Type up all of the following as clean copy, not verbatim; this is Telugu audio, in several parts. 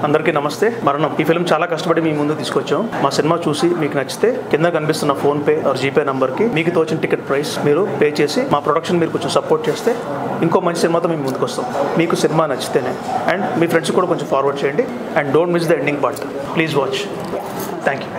అందరికీ నమస్తే. మరణం ఈ ఫిల్మ్ చాలా కష్టపడి మీ ముందు తీసుకొచ్చాం. మా సినిమా చూసి మీకు నచ్చితే కింద కనిపిస్తున్న ఫోన్ పే ఆర్ జీపే నంబర్కి మీకు తోచిన టికెట్ ప్రైస్ మీరు పే చేసి మా ప్రొడక్షన్ మీరు కొంచెం సపోర్ట్ చేస్తే ఇంకో మంచి సినిమాతో మేము ముందుకు వస్తాం. మీకు సినిమా నచ్చితేనే అండ్ మీ ఫ్రెండ్స్ కూడా కొంచెం ఫార్వర్డ్ చేయండి and don't miss the ending part. Please watch. Thank you.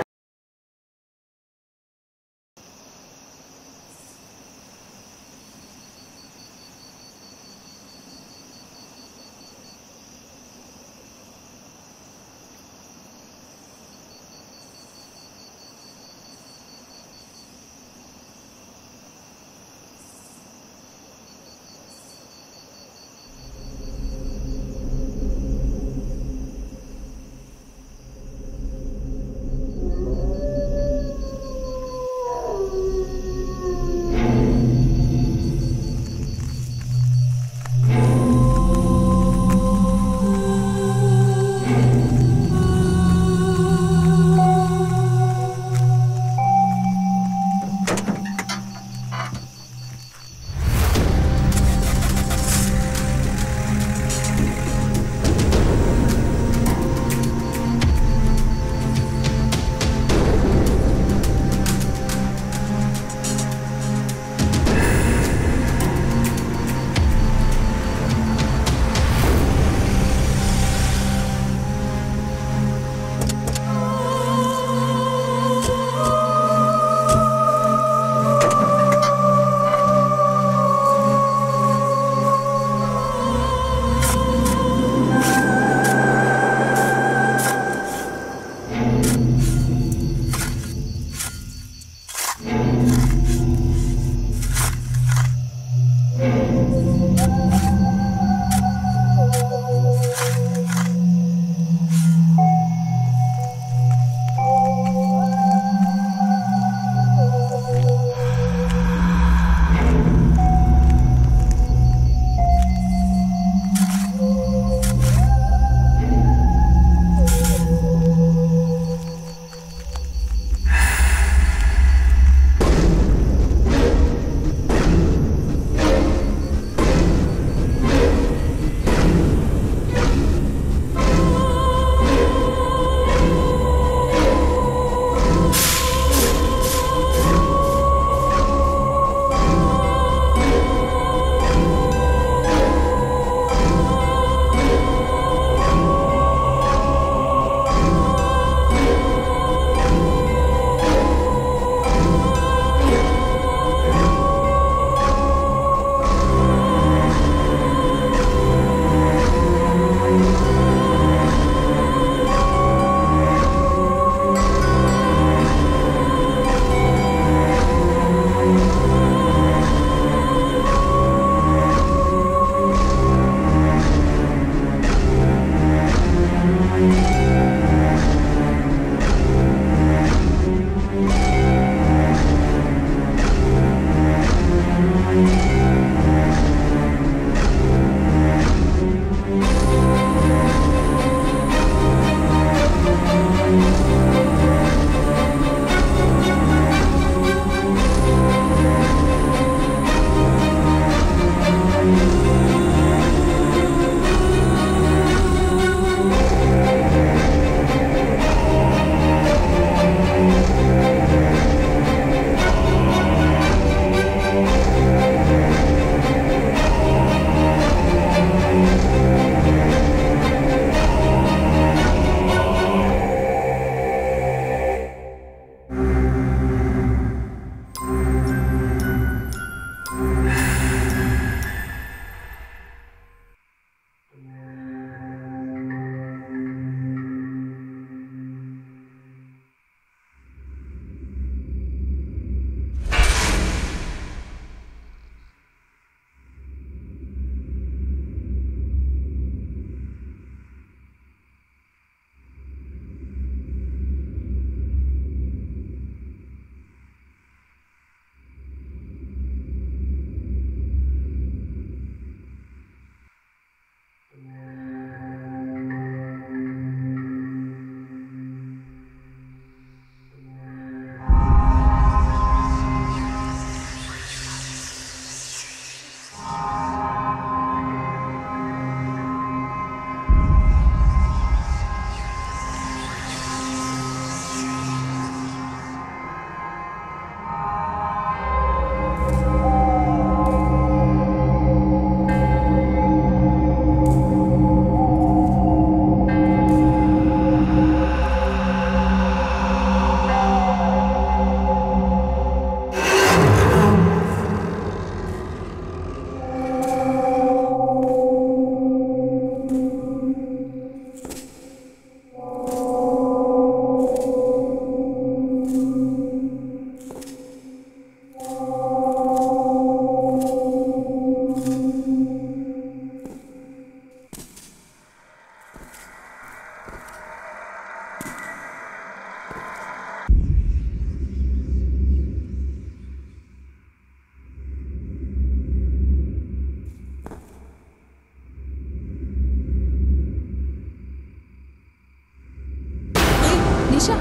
Isha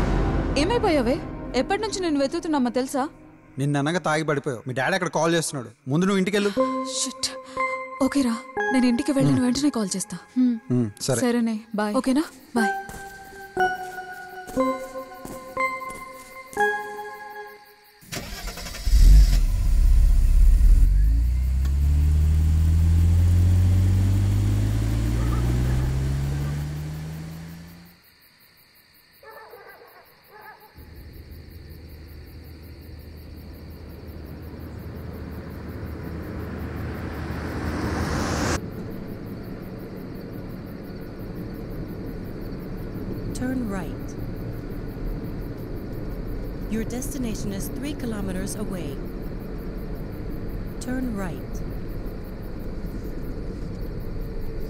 ఏమైపోయావే? ఎప్పటి నుంచి నేను వెతుకుతున్నామా తెలుసా? నిన్న అనగా తాగి పడిపోయావు. మీ డాడీ అక్కడ కాల్ చేస్తున్నాడు. ముందు నువ్వు ఇంటికి వెళ్ళు. షిట్. ఓకేరా, నేను ఇంటికి వెళ్ళిన వెంటనే కాల్ చేస్తా. సరేనే, బాయ్. ఓకేనా, bye. Turn right. Your destination is 3 kilometers away. Turn right.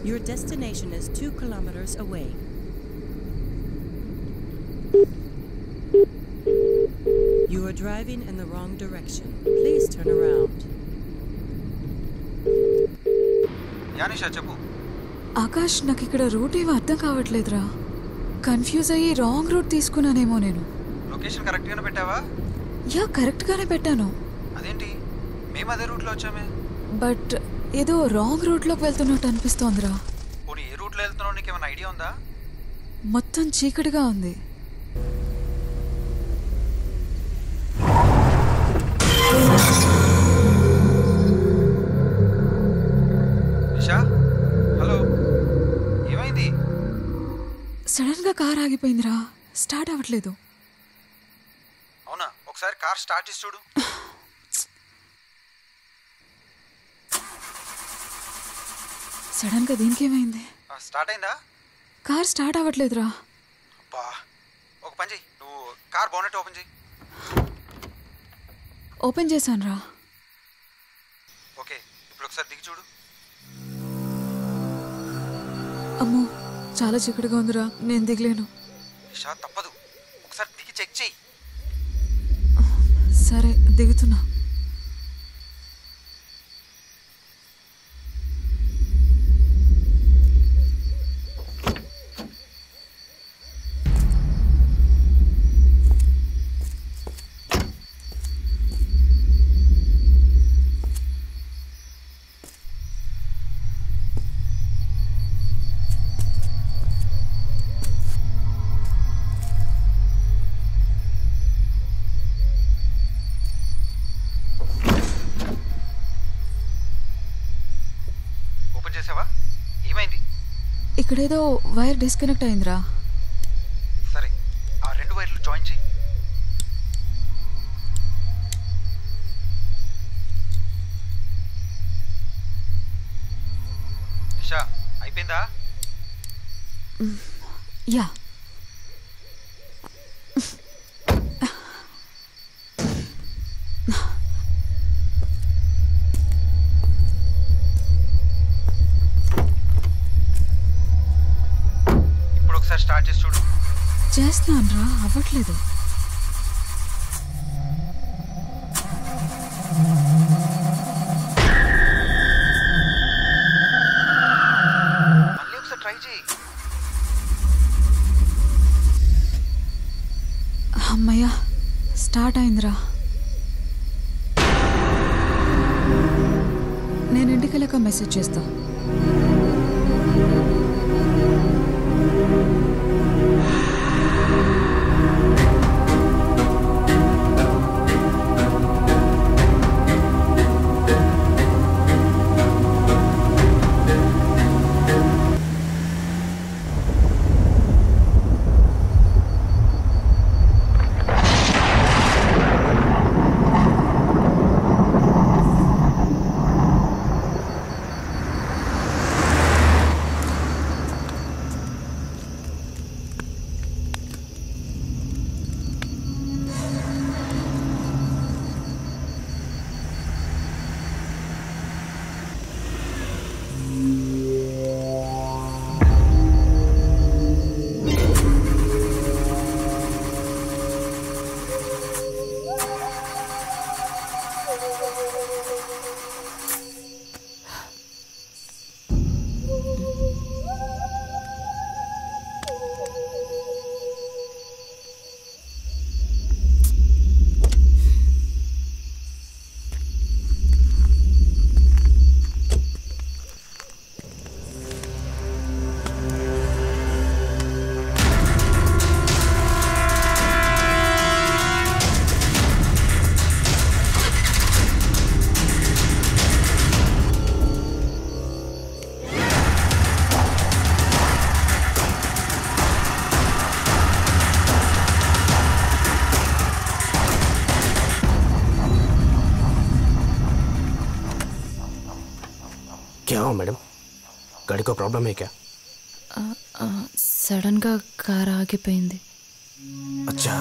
Your destination is 2 kilometers away. You are driving in the wrong direction. Please turn around. యానిషా చెప్పు. ఆకాష్, నాకు ఇక్కడ రూట్ ఏమీ అర్థం కావట్లేదురా. కన్ఫ్యూజ్ అయ్యి రాంగ్ రూట్ తీసుకున్నానేమో నేను. లొకేషన్ కరెక్ట్ గానే పెట్టావా? యా, కరెక్ట్ గానే పెట్టాను. అదేంటి మేము అదే రూట్ లో వచ్చామే. బట్ ఏదో రాంగ్ రూట్ లోకి వెళ్తున్నట్టు అనిపిస్తోందిరా. పోనీ ఏ రూట్ లో వెళ్తున్నావు నీకు ఏమైనా ఐడియా ఉందా? మొత్తం చీకటిగా ఉంది. నిషా, హలో, ఏమైంది? సడన్ గా కార్ ఆగిపోయిందిరా. స్టార్ట్ అవ్వట్లేదు. అవునా, ఒకసారి కార్ స్టార్ట్ చేసి చూడు. సడన్ గా దీనికి ఏమైంది? స్టార్ట్ అయిందా? కార్ స్టార్ట్ అవ్వట్లేదురా. అబ్బా, ఒక పని చెయ్యి, నువ్వు కార్ బోనెట్ ఓపెన్ చెయ్యి. ఓపెన్ చేశాను రా. ఓకే, ఇప్పుడు ఒకసారి దిగి చూడు. అమ్మో, చాలా చీకటిగా ఉందిరా, నేను దిగలేను. నిషా, తప్పదు, ఒకసారి దిగి చెక్ చెయ్యి. సరే, దిగుతున్నా. ఏమైంది? ఇక్కడేదో వైర్ డిస్కనెక్ట్ అయిందిరా. సరే, ఆ 2 వైర్లు జాయిన్ చెయ్యి. నిషా, అయిపోయిందా? యా. స్టార్ట్ చేసి చూడు. చేస్తున్నాను రా, అవ్వట్లేదు. మళ్ళీ ఒకసారి ట్రై చేయి. అమ్మయ్యా, స్టార్ట్ అయిందిరా. నేను ఇంటికి వెళ్ళాక మెసేజ్ చేస్తా. क्या हुआ मैडम, गाड़ी को प्रॉब्लम है क्या? సడన్ గా కార్ ఆగిపోయింది. अच्छा,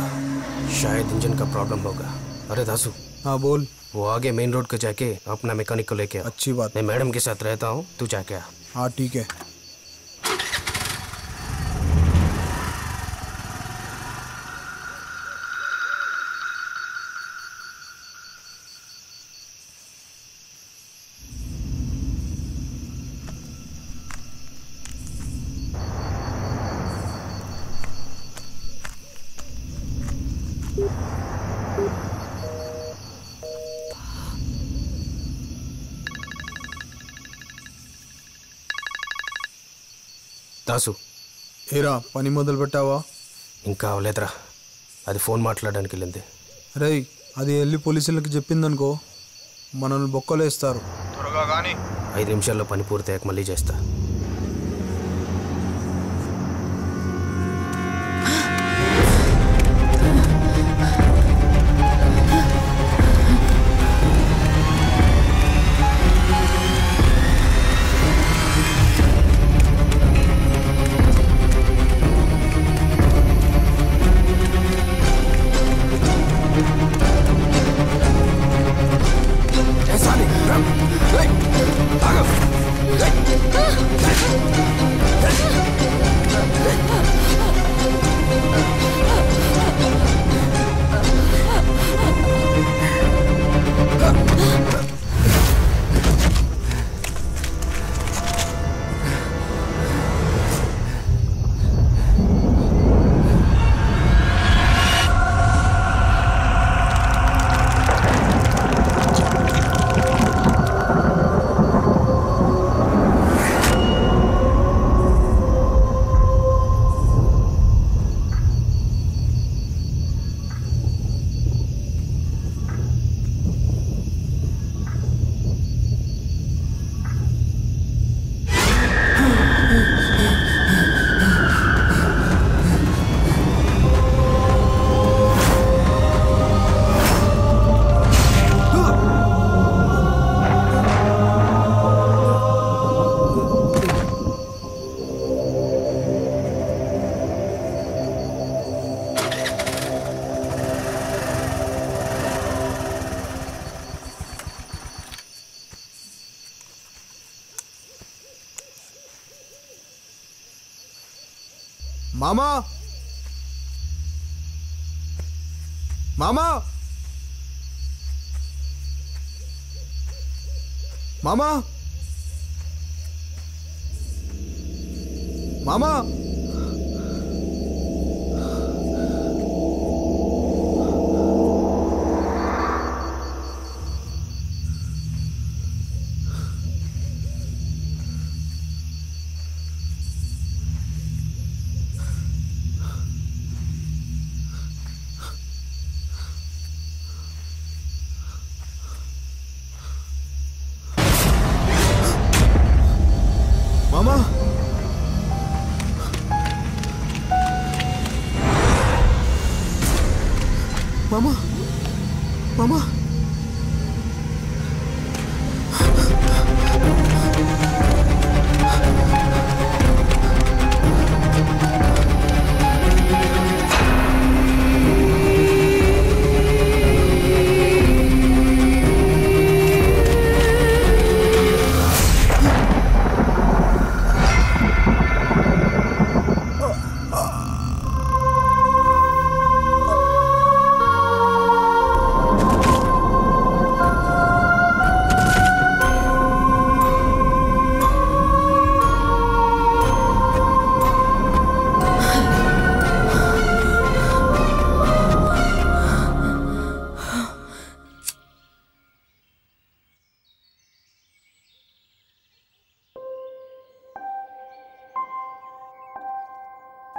शायद इंजन का प्रॉब्लम होगा. अरे दासू. हाँ बोल. वो आगे मेन रोड को जाके अपना मैकेनिक को लेके आ. अच्छी बात. मैं मैडम के साथ रहता हूँ, तू जाके आ. हाँ ठीक है. దాసు, ఏరా పని మొదలు పెట్టావా? ఇంకా అవలేదురా, అది ఫోన్ మాట్లాడడానికి వెళ్ళింది. రే, అది వెళ్ళి పోలీసులకి చెప్పిందనుకో మనల్ని బొక్కలేస్తారు. త్వరగా కానీ. 5 నిమిషాల్లో పని పూర్తయ్యాక మళ్ళీ చేస్తా. మామా, మామా, మామా, మామా. మామా, మామా, మామా.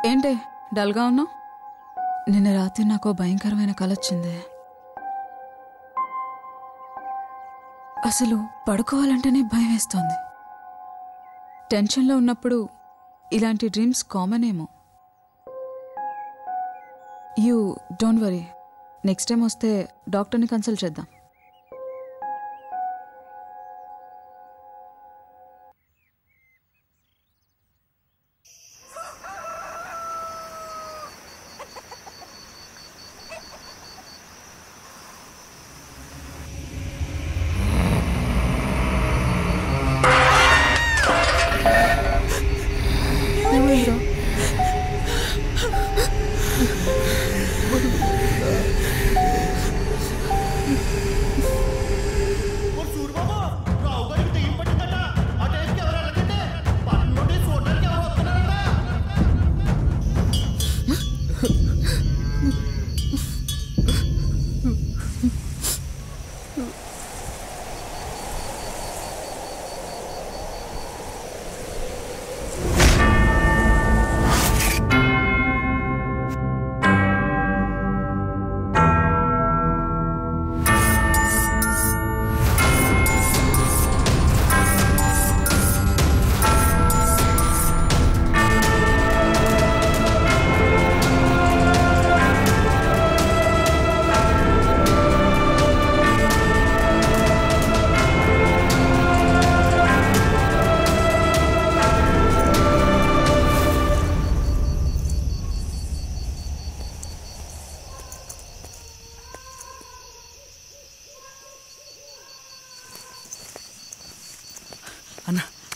ఏంటే డల్గా ఉన్నావు? నిన్న రాత్రి నాకు భయంకరమైన కల వచ్చింది. అసలు పడుకోవాలంటేనే భయం వేస్తోంది. టెన్షన్లో ఉన్నప్పుడు ఇలాంటి డ్రీమ్స్ కామన్ ఏమో. You don't worry, next time వస్తే డాక్టర్ని కన్సల్ట్ చేద్దాం.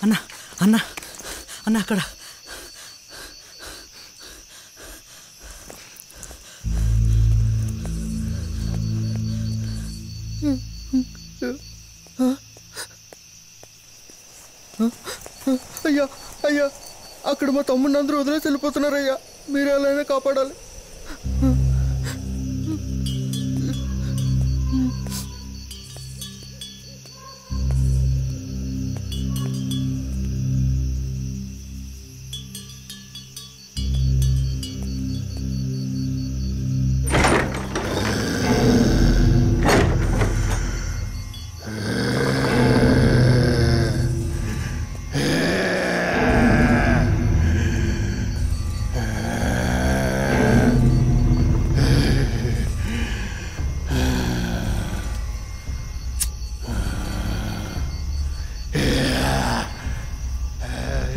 అన్న అన్న అన్న అక్కడ అయ్యా అయ్యా అక్కడ మా తమ్ముడిని అందరూ వదిలేసి వెళ్ళిపోతున్నారయ్యా, మీరు ఎలా కాపాడాలి.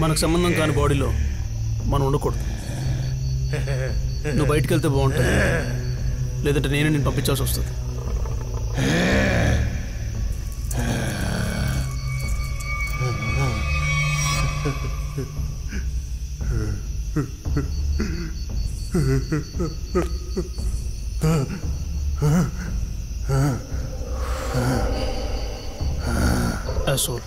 మనకు సంబంధం కాని బాడీలో మనం ఉండకూడదు. నువ్వు బయటికి వెళ్తే బాగుంటుంది, లేదంటే నేనే నేను పంపించాల్సి వస్తుంది. Asshole.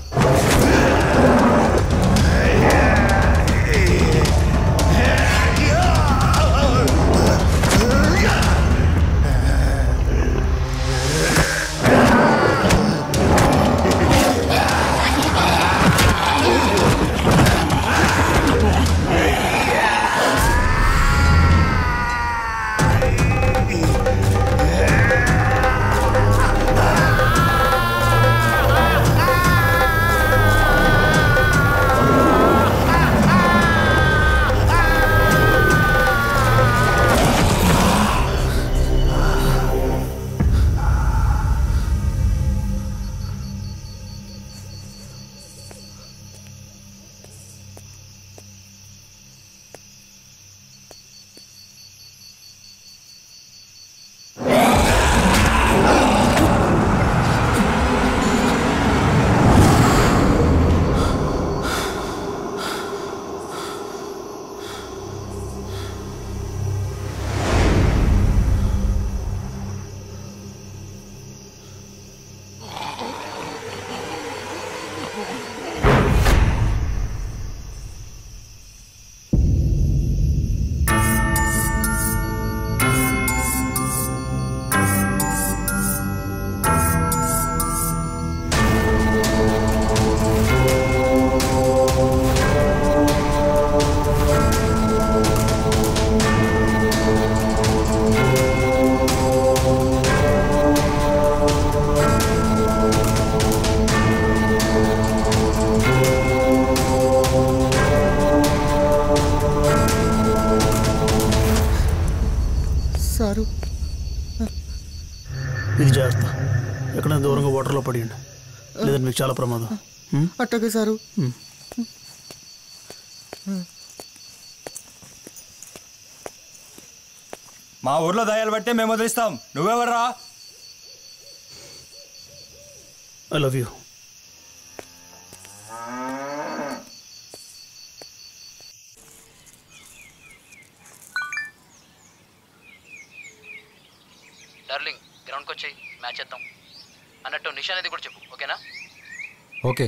ఇది జాగ్రత్త, ఎక్కడైనా దూరంగా వాటర్లో పడియండి, లేదంటే మీకు చాలా ప్రమాదం. అట్టగే సారు. మా ఊర్లో దయాలు బట్టే మేము వదిలిస్తాం, నువ్వెవర్రా? I love you. డార్లింగ్, గ్రౌండ్కి వచ్చాయి, మ్యాచ్ చేద్దాం. అన్నట్టు నిషా అనేది కూడా చెప్పు, ఓకేనా? ఓకే.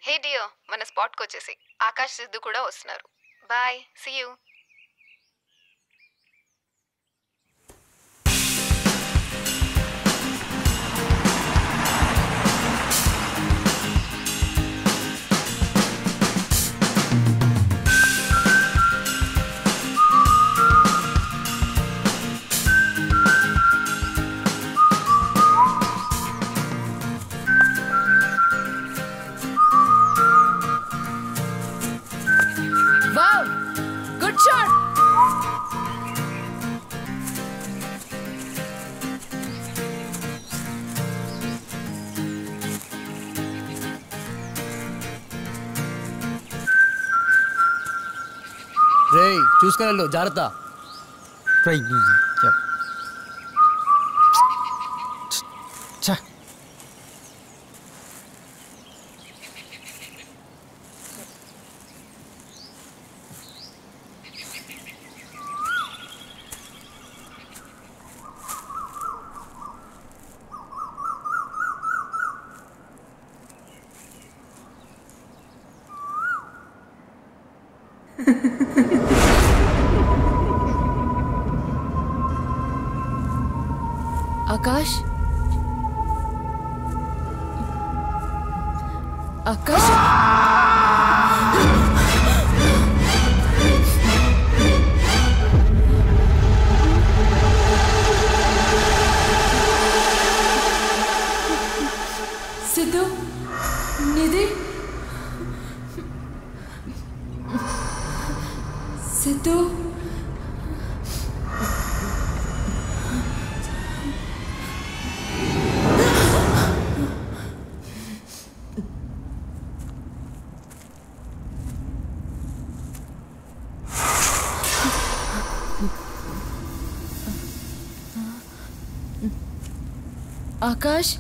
హే డియో, మన స్పాట్కి వచ్చేసి ఆకాష్ సిద్ధు కూడా వస్తున్నారు. Bye, see you. Good shot! రేయ్, చూసుకొని వెళ్ళు, జాగ్రత్త. ఆకాష్ ఆకాష్ సిద్ధు నిధి సిద్ధు ఆకాష్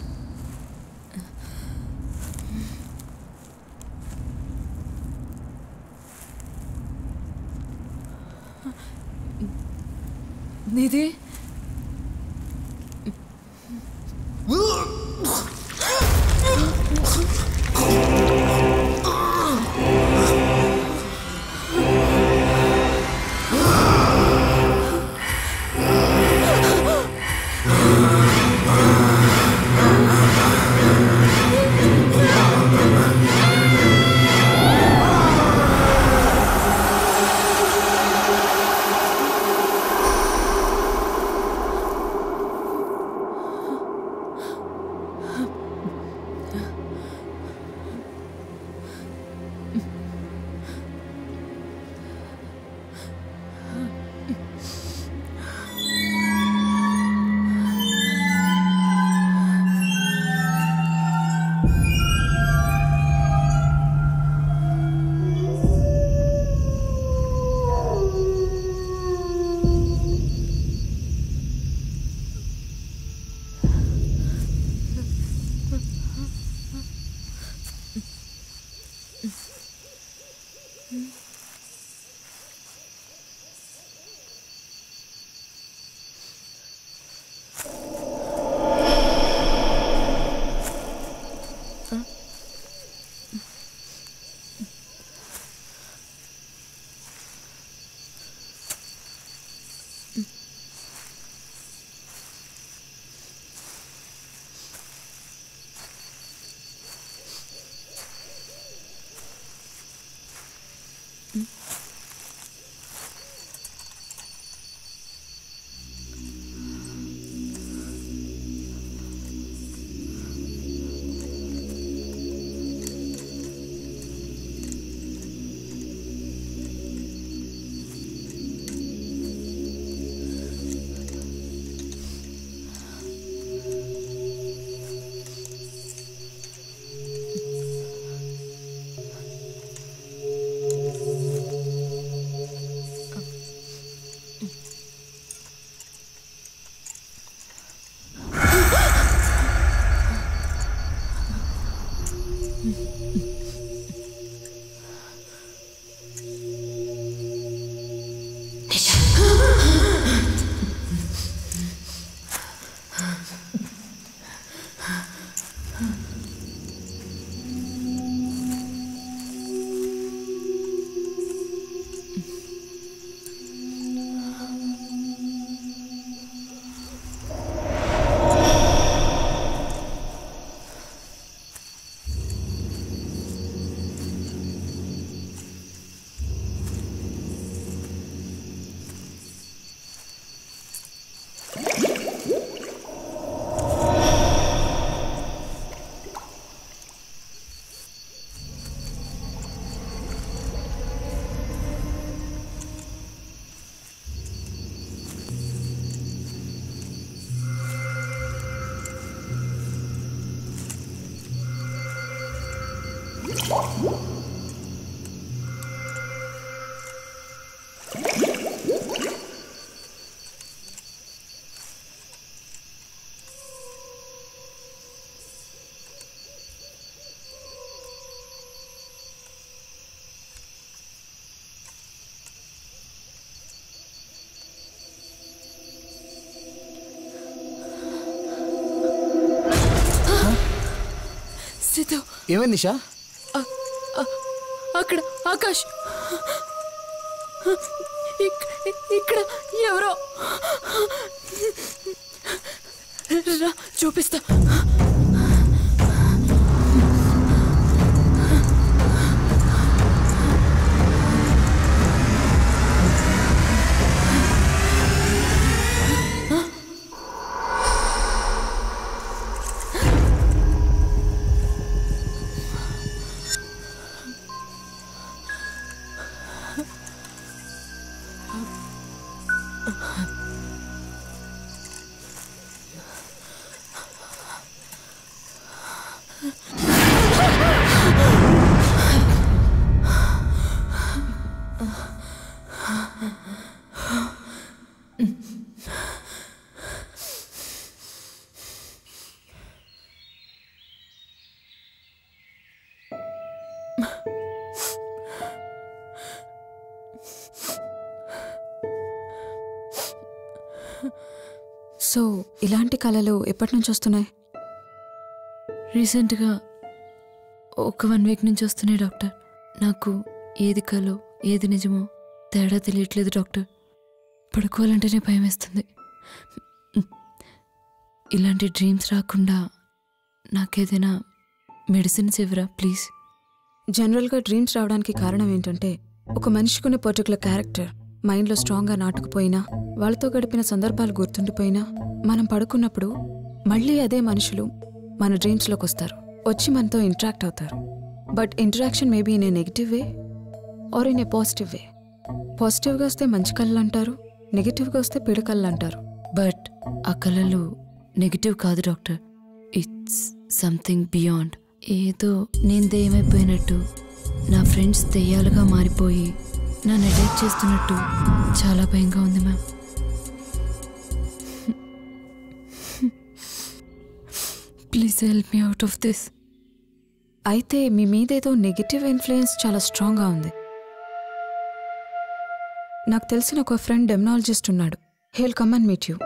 నిధి ఏమైంది నిషా? అక్కడ ఆకాష్ ఇక్కడ ఎవరో రా చూపిస్తా. సో ఇలాంటి కళలు ఎప్పటి నుంచి వస్తున్నాయి? రీసెంట్గా ఒక 1 వీక్ నుంచి వస్తున్నాయి డాక్టర్. నాకు ఏది కలో ఏది నిజమో తేడా తెలియట్లేదు డాక్టర్. పడుకోవాలంటేనే భయం వేస్తుంది. ఇలాంటి డ్రీమ్స్ రాకుండా నాకేదైనా మెడిసిన్స్ ఇవ్వరా ప్లీజ్? జనరల్గా డ్రీమ్స్ రావడానికి కారణం ఏంటంటే ఒక మనిషికున్న పర్టికులర్ క్యారెక్టర్ మైండ్లో స్ట్రాంగ్గా నాటుకుపోయినా, వాళ్ళతో గడిపిన సందర్భాలు గుర్తుండిపోయినా, మనం పడుకున్నప్పుడు మళ్ళీ అదే మనుషులు మన డ్రీమ్స్లోకి వస్తారు, వచ్చి మనతో ఇంటరాక్ట్ అవుతారు. But interaction maybe in a negative way or in a positive way. పాజిటివ్గా వస్తే మంచి కళలు అంటారు, నెగిటివ్గా వస్తే పీడ కళలు అంటారు. బట్ ఆ కళలు నెగిటివ్ కాదు డాక్టర్. It's something beyond. ఏదో నేను దెయ్యమైపోయినట్టు, నా ఫ్రెండ్స్ దెయ్యాలుగా మారిపోయి నన్ను అటాక్ చేస్తున్నట్టు చాలా భయంగా ఉంది ma'am. Please help me out of this. అయితే మీ మీదేదో నెగిటివ్ ఇన్ఫ్లుయెన్స్ చాలా స్ట్రాంగ్గా ఉంది. నాకు తెలిసిన ఒక ఫ్రెండ్ డెమనాలజిస్ట్ ఉన్నాడు. He'll come and meet you.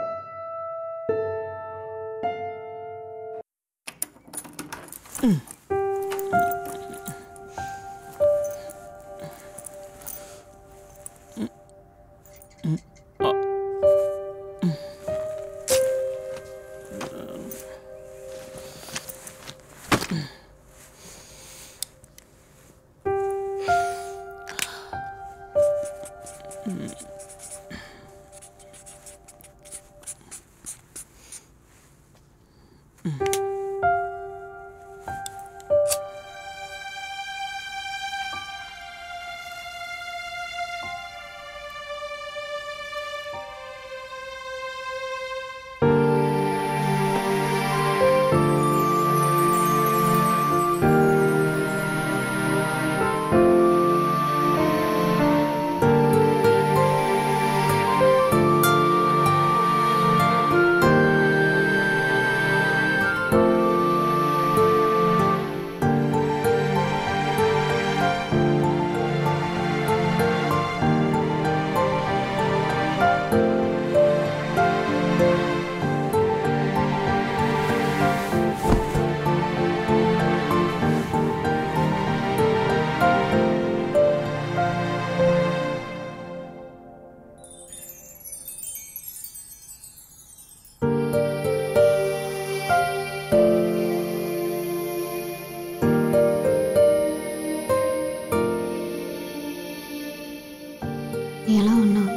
ఎలా ఉన్నావు?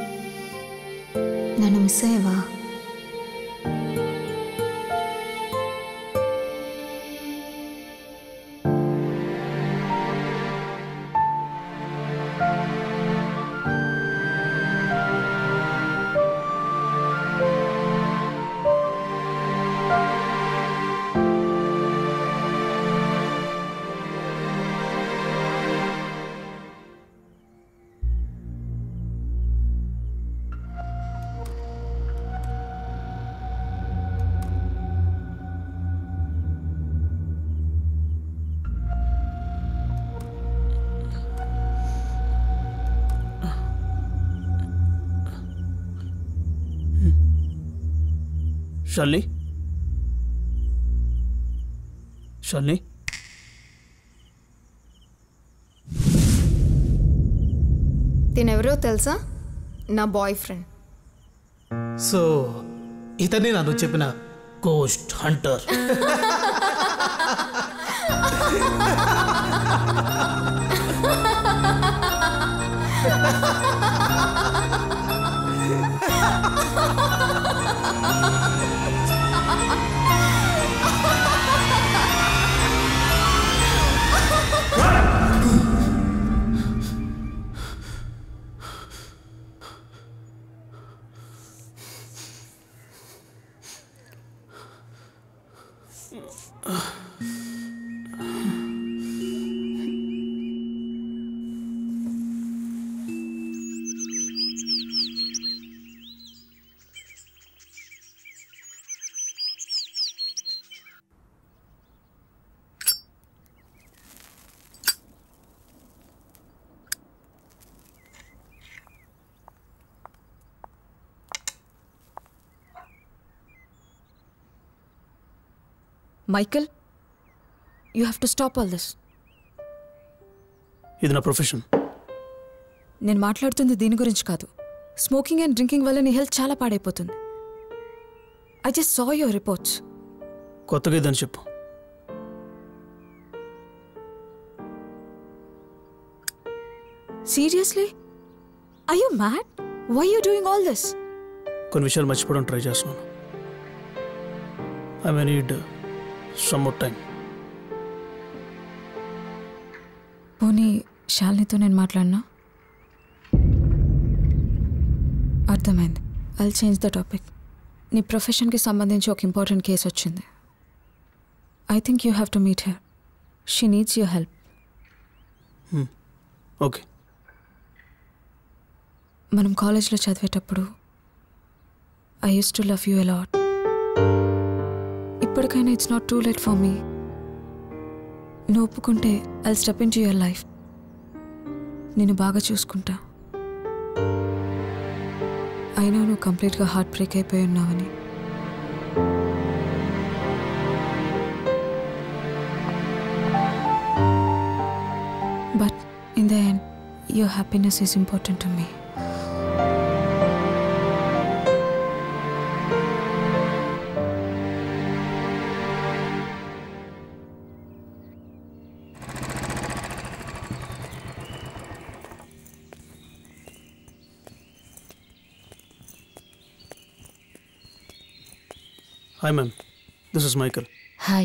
నన్ను మిస్ అయ్యావా? शालिनी, शालिनी, తినెవరో తెలుసా? నా బాయ్ ఫ్రెండ్. సో ఇతనే నన్ను చెప్పిన ghost Hunter. Michael, you have to stop all this. ఇది నా ప్రొఫెషన్. నేను మాట్లాడుతుంది దీని గురించి కాదు. స్మోకింగ్ అండ్ డ్రింకింగ్ వల్ల నీ హెల్త్ చాలా పాడైపోతుంది. I just saw your reports. కొత్తగా ఇదని చెప్పు. Seriously? Are you mad? Why you doing all this? కొన్ని విషయాలు మర్చిపోవడం ట్రై చేస్తున్నాను. I may need some more time. పోనీ శాలినితో నేను మాట్లాడినా? అర్థమైంది. I'll change the topic. నీ ప్రొఫెషన్కి సంబంధించి ఒక ఇంపార్టెంట్ కేసు వచ్చింది. I think you have to meet her. She needs your help. Okay. మనం కాలేజ్లో చదివేటప్పుడు I use to love you a lot. ఇప్పటికైనా it's not too late for me. నువ్వు ఒప్పుకుంటే I'll step in to your life. నేను బాగా చూసుకుంటా. అయినా నువ్వు కంప్లీట్గా హార్ట్ బ్రేక్ అయిపోయి ఉన్నావని. But in the end your happiness is important to me. Hi ma'am, this is Michael. Hi.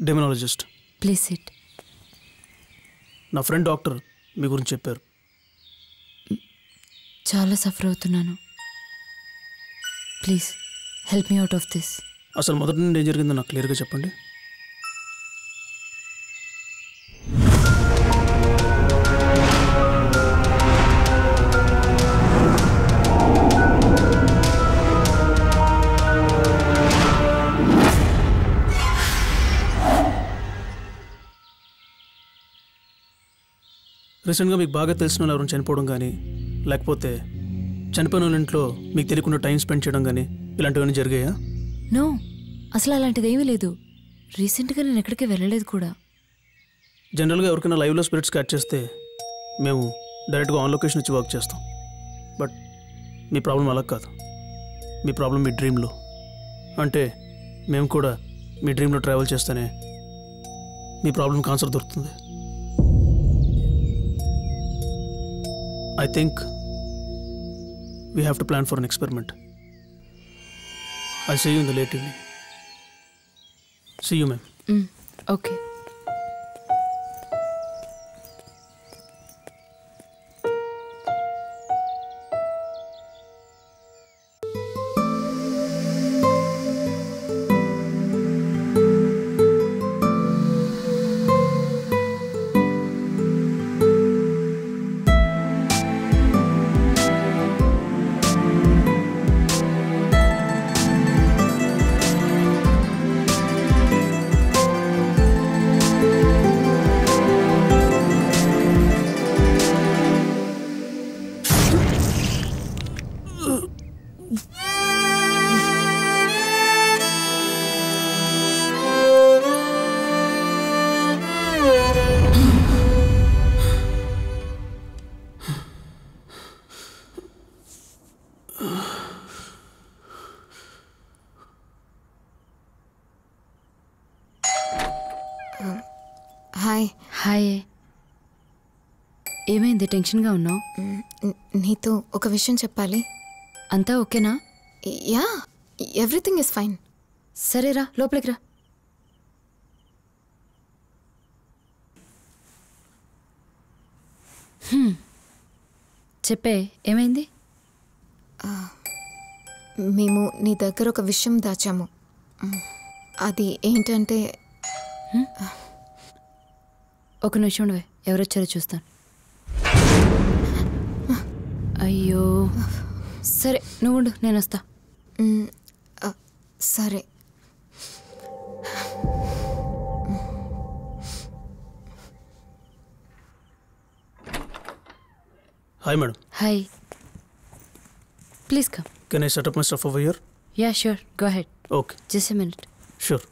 Demonologist. Please sit. నా ఫ్రెండ్ డాక్టర్ మీ గురించి చెప్పారు. చాలా సఫర్ అవుతున్నాను. Please help me out of this. అసలు మొదటి నుండి ఏం జరిగిందో నాకు క్లియర్గా చెప్పండి. రీసెంట్గా మీకు బాగా తెలిసిన వాళ్ళు ఎవరైనా చనిపోవడం కానీ, లేకపోతే చనిపోయిన వాళ్ళ ఇంట్లో మీకు తెలియకుండా టైం స్పెండ్ చేయడం కానీ ఇలాంటివన్నీ జరిగాయా? నో, అసలు అలాంటిది ఏమీ లేదు. రీసెంట్గా నేను ఎక్కడికి వెళ్ళలేదు కూడా. జనరల్గా ఎవరికైనా లైవ్లో స్పిరిట్స్ క్యాచ్ చేస్తే మేము డైరెక్ట్గా ఆన్ లొకేషన్ ఇచ్చి వర్క్ చేస్తాం. బట్ మీ ప్రాబ్లం అలా కాదు. మీ ప్రాబ్లం మీ డ్రీమ్లో. అంటే మేము కూడా మీ డ్రీమ్లో ట్రావెల్ చేస్తేనే మీ ప్రాబ్లంకి ఆన్సర్ దొరుకుతుంది. I think we have to plan for an experiment. I'll see you in the late evening. See you, ma'am. Okay. Hi. ఏమైంది, టెన్షన్గా ఉన్నావు? నీతో ఒక విషయం చెప్పాలి. అంతా ఓకేనా? Yeah, everything is fine. సరేరా, లోపలికి రా. చెప్పే, ఏమైంది? మేము నీ దగ్గర ఒక విషయం దాచాము. అది ఏంటంటే, ఒక నిమిషం ఉండవే, ఎవరొచ్చారో చూస్తాను. అయ్యో, సరే నువ్వు ఉండు, నేను వస్తా. సరే. Hi madam. Hi, please come. Can I set up my stuff over here? Ya sure, go ahead. Okay, just a minute. Sure.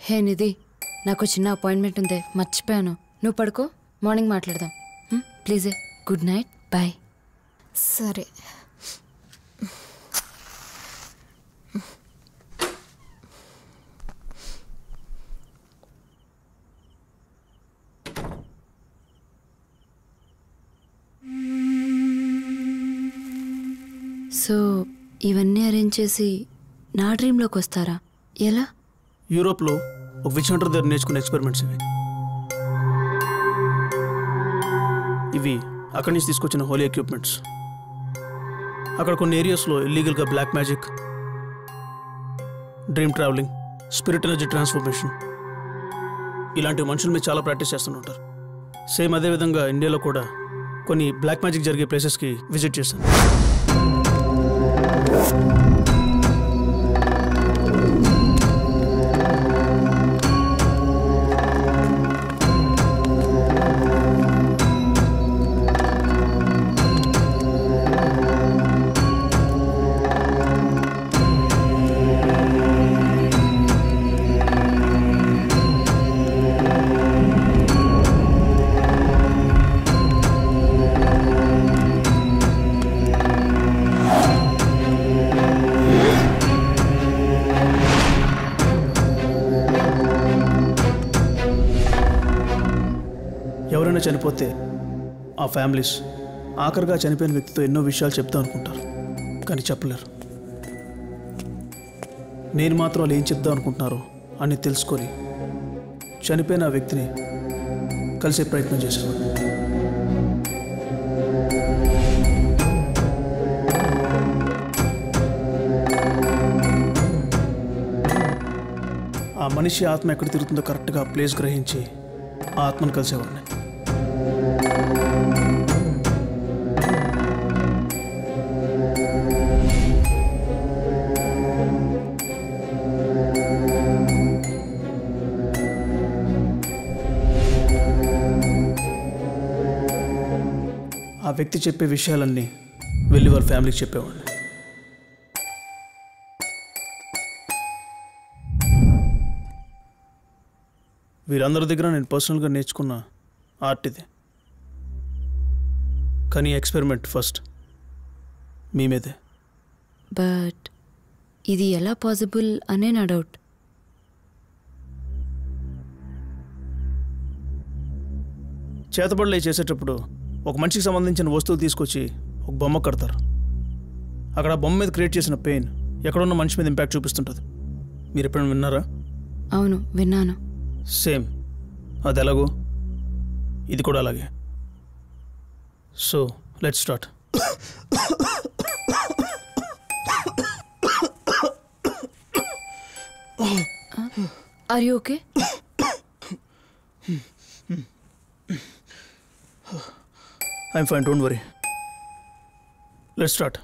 Hey Nidhi, నాకు చిన్న అపాయింట్మెంట్ ఉంది, మర్చిపోయాను. నువ్వు పడుకో, మార్నింగ్ మాట్లాడదాం. ప్లీజే, గుడ్ నైట్, బాయ్. సరే. సో ఇవన్నీ అరేంజ్ చేసి నా డ్రీమ్లోకి వస్తారా? ఎలా? యూరోప్లో ఒక విచ్ హంటర్ దగ్గర నేర్చుకునే ఎక్స్పెరిమెంట్స్ ఇవి అక్కడి నుంచి తీసుకొచ్చిన హోలీ ఎక్విప్మెంట్స్. అక్కడ కొన్ని ఏరియాస్లో ఇల్లీగల్గా black magic, dream travelling, spirit energy transformation ఇలాంటి మనుషుల మీద చాలా ప్రాక్టీస్ చేస్తుంటారు. సేమ్ అదేవిధంగా ఇండియాలో కూడా కొన్ని బ్లాక్ మ్యాజిక్ జరిగే ప్లేసెస్కి విజిట్ చేశాను. ఎవరైనా చనిపోతే ఆ ఫ్యామిలీస్ ఆఖరిగా చనిపోయిన వ్యక్తితో ఎన్నో విషయాలు చెప్తా అనుకుంటారు, కానీ చెప్పలేరు. నేను మాత్రం వాళ్ళు ఏం చెప్దాం అనుకుంటున్నారో అని తెలుసుకొని చనిపోయిన ఆ వ్యక్తిని కలిసే ప్రయత్నం చేసేవాడు. ఆ మనిషి ఆత్మ ఎక్కడ తిరుగుతుందో కరెక్ట్గా ప్లేస్ గ్రహించి ఆ ఆత్మను కలిసేవాడిని. ఆ వ్యక్తి చెప్పే విషయాలన్నీ వెళ్ళి వాళ్ళ ఫ్యామిలీకి చెప్పేవాడిని. వీరందరి దగ్గర నేను పర్సనల్గా నేర్చుకున్న ఆర్ట్ ఇది. కానీ ఎక్స్పెరిమెంట్ ఫస్ట్ మీ మీదే. బట్ ఇది ఎలా పాసిబుల్ అనే నా డౌట్. చేతబడులు చేసేటప్పుడు ఒక మనిషికి సంబంధించిన వస్తువులు తీసుకొచ్చి ఒక బొమ్మ కడతారు. అక్కడ బొమ్మ మీద క్రియేట్ చేసిన పెయిన్ ఎక్కడున్న మనిషి మీద ఇంపాక్ట్ చూపిస్తుంటుంది. మీరు ఎప్పుడైనా విన్నారా? అవును, విన్నాను. సేమ్ అది ఎలాగో ఇది కూడా అలాగే. So let's start. Are you okay? I'm fine, don't worry. Let's start.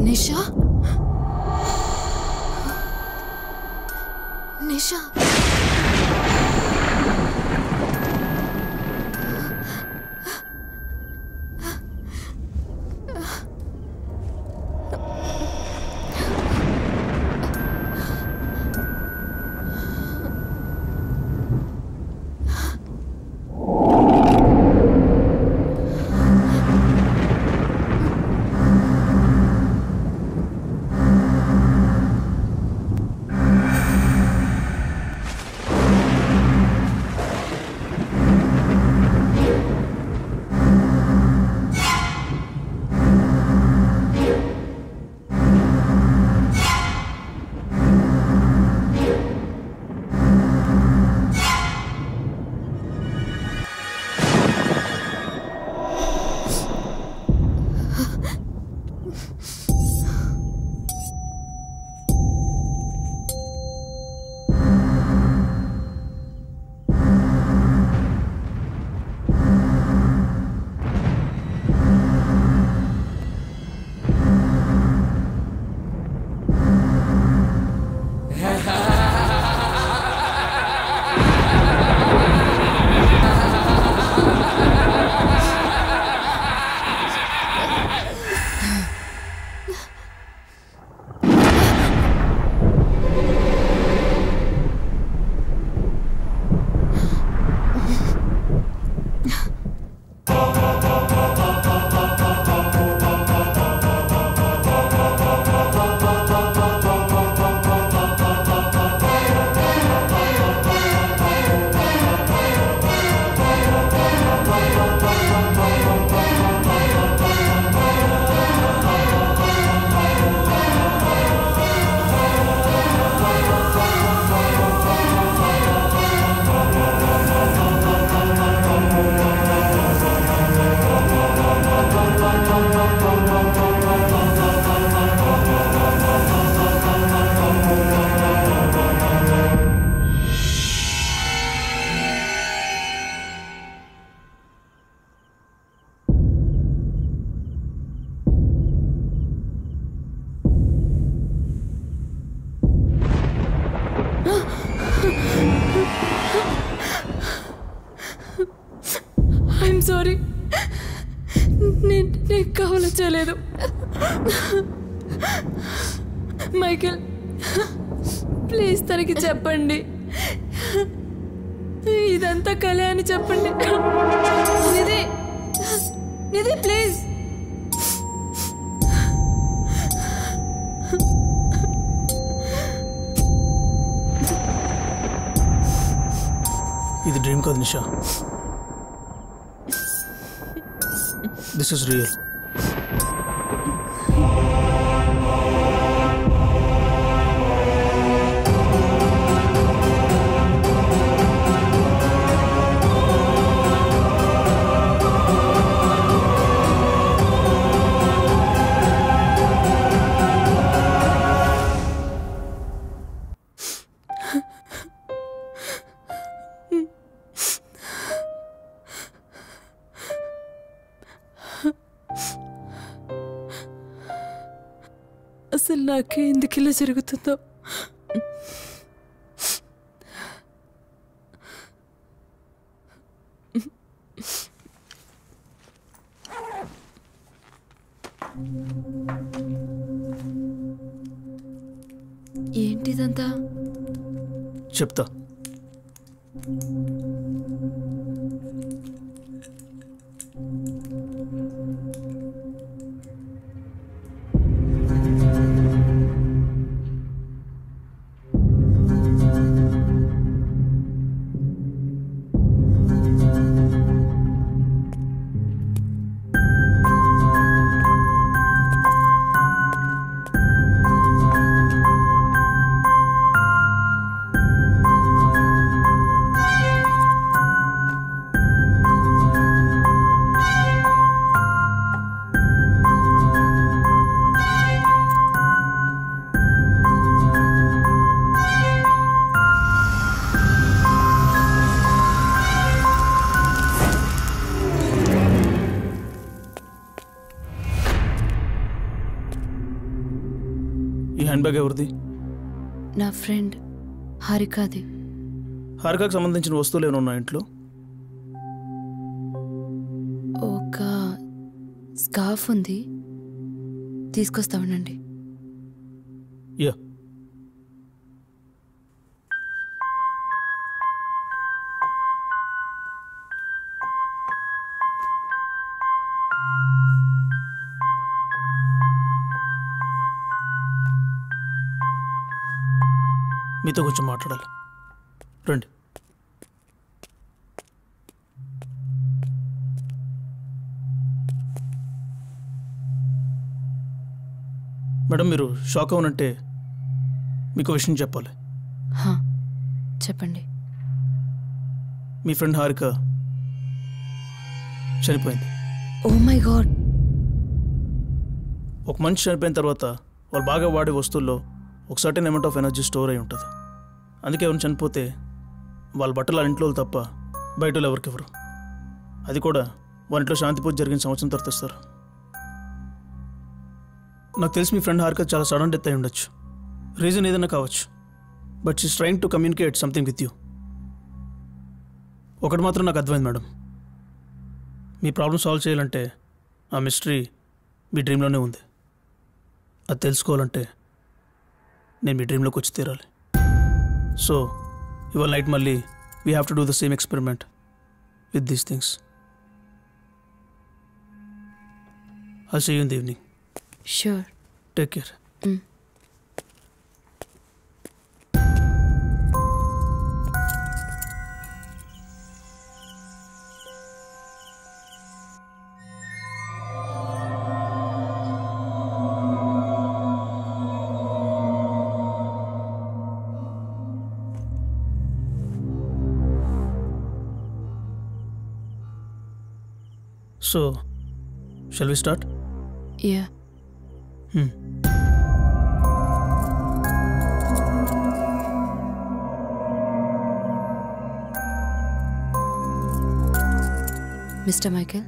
Nisha Nisha I'm sorry, నేను కావాలని చేయలేదు. మైకేల్, ప్లీజ్ తనకి చెప్పండి, ఇదంతా కలే అని చెప్పండి. నిధి, నిధి ప్లీజ్. ఇది డ్రీమ్ కాదు నిషా, దిస్ ఇస్ రియల్. అసలు నాకే ఎందుకు ఇలా జరుగుతుందో. ఏంటిదంతా? చెప్తా. ఈ హ్యాండ్ బ్యాగ్ ఎవరిది? నా ఫ్రెండ్ హారికాది. హారికాకు సంబంధించిన వస్తువులు ఏమైనా ఉన్నాయి ఇంట్లో? ఒక స్కార్ఫ్ ఉంది, తీసుకొస్తామనండి. యా. మీతో కొంచెం మాట్లాడాలి, రండి. మేడం, మీరు షాక్ అవునంటే మీకు విషయం చెప్పాలి. చెప్పండి. మీ ఫ్రెండ్ హారిక చనిపోయింది. Oh my God. ఒక మనిషి చనిపోయిన తర్వాత వాళ్ళు బాగా వాడే వస్తువుల్లో ఒక certain amount of energy store అయి ఉంటుంది. అందుకే ఎవరిని చనిపోతే వాళ్ళ బట్టలు వాళ్ళ ఇంట్లో తప్ప బయట వాళ్ళు ఎవరికి ఎవరు, అది కూడా వాళ్ళ ఇంట్లో శాంతి పూజ జరిగిన సంవత్సరం తర్వాత ఇస్తారు. నాకు తెలిసి మీ ఫ్రెండ్ హారిక చాలా సడన్ డెత్ అయి ఉండొచ్చు. రీజన్ ఏదైనా కావచ్చు, but she's trying to communicate something with you. ఒకటి మాత్రం నాకు అర్థమైంది మేడం, మీ ప్రాబ్లం సాల్వ్ చేయాలంటే ఆ మిస్టరీ మీ డ్రీమ్లోనే ఉంది. అది తెలుసుకోవాలంటే నేను మీ డ్రీమ్లోకి వచ్చి తీరాలి. సో ఇవాళ నైట్ మళ్ళీ we have to do the same experiment with these things. I'll see you in the evening. Sure. Take care. So, shall we start? Yeah. Mister Michael,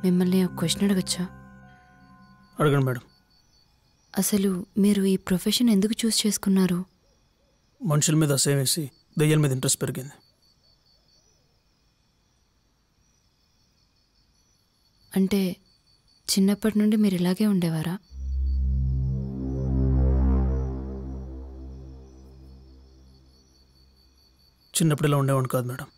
మిమ్మల్ని ఒక క్వశ్చన్ అడగచ్చా? అడగండి మేడం. అసలు మీరు ఈ ప్రొఫెషన్ ఎందుకు చూస్ చేసుకున్నారు? మనుషుల మీద అసహ్యం వేసి దెయ్యాల మీద ఇంట్రెస్ట్ పెరిగింది. అంటే చిన్నప్పటి నుండి మీరు ఇలాగే ఉండేవారా? చిన్నప్పుడు ఇలా ఉండేవాడిని కాదు మేడం.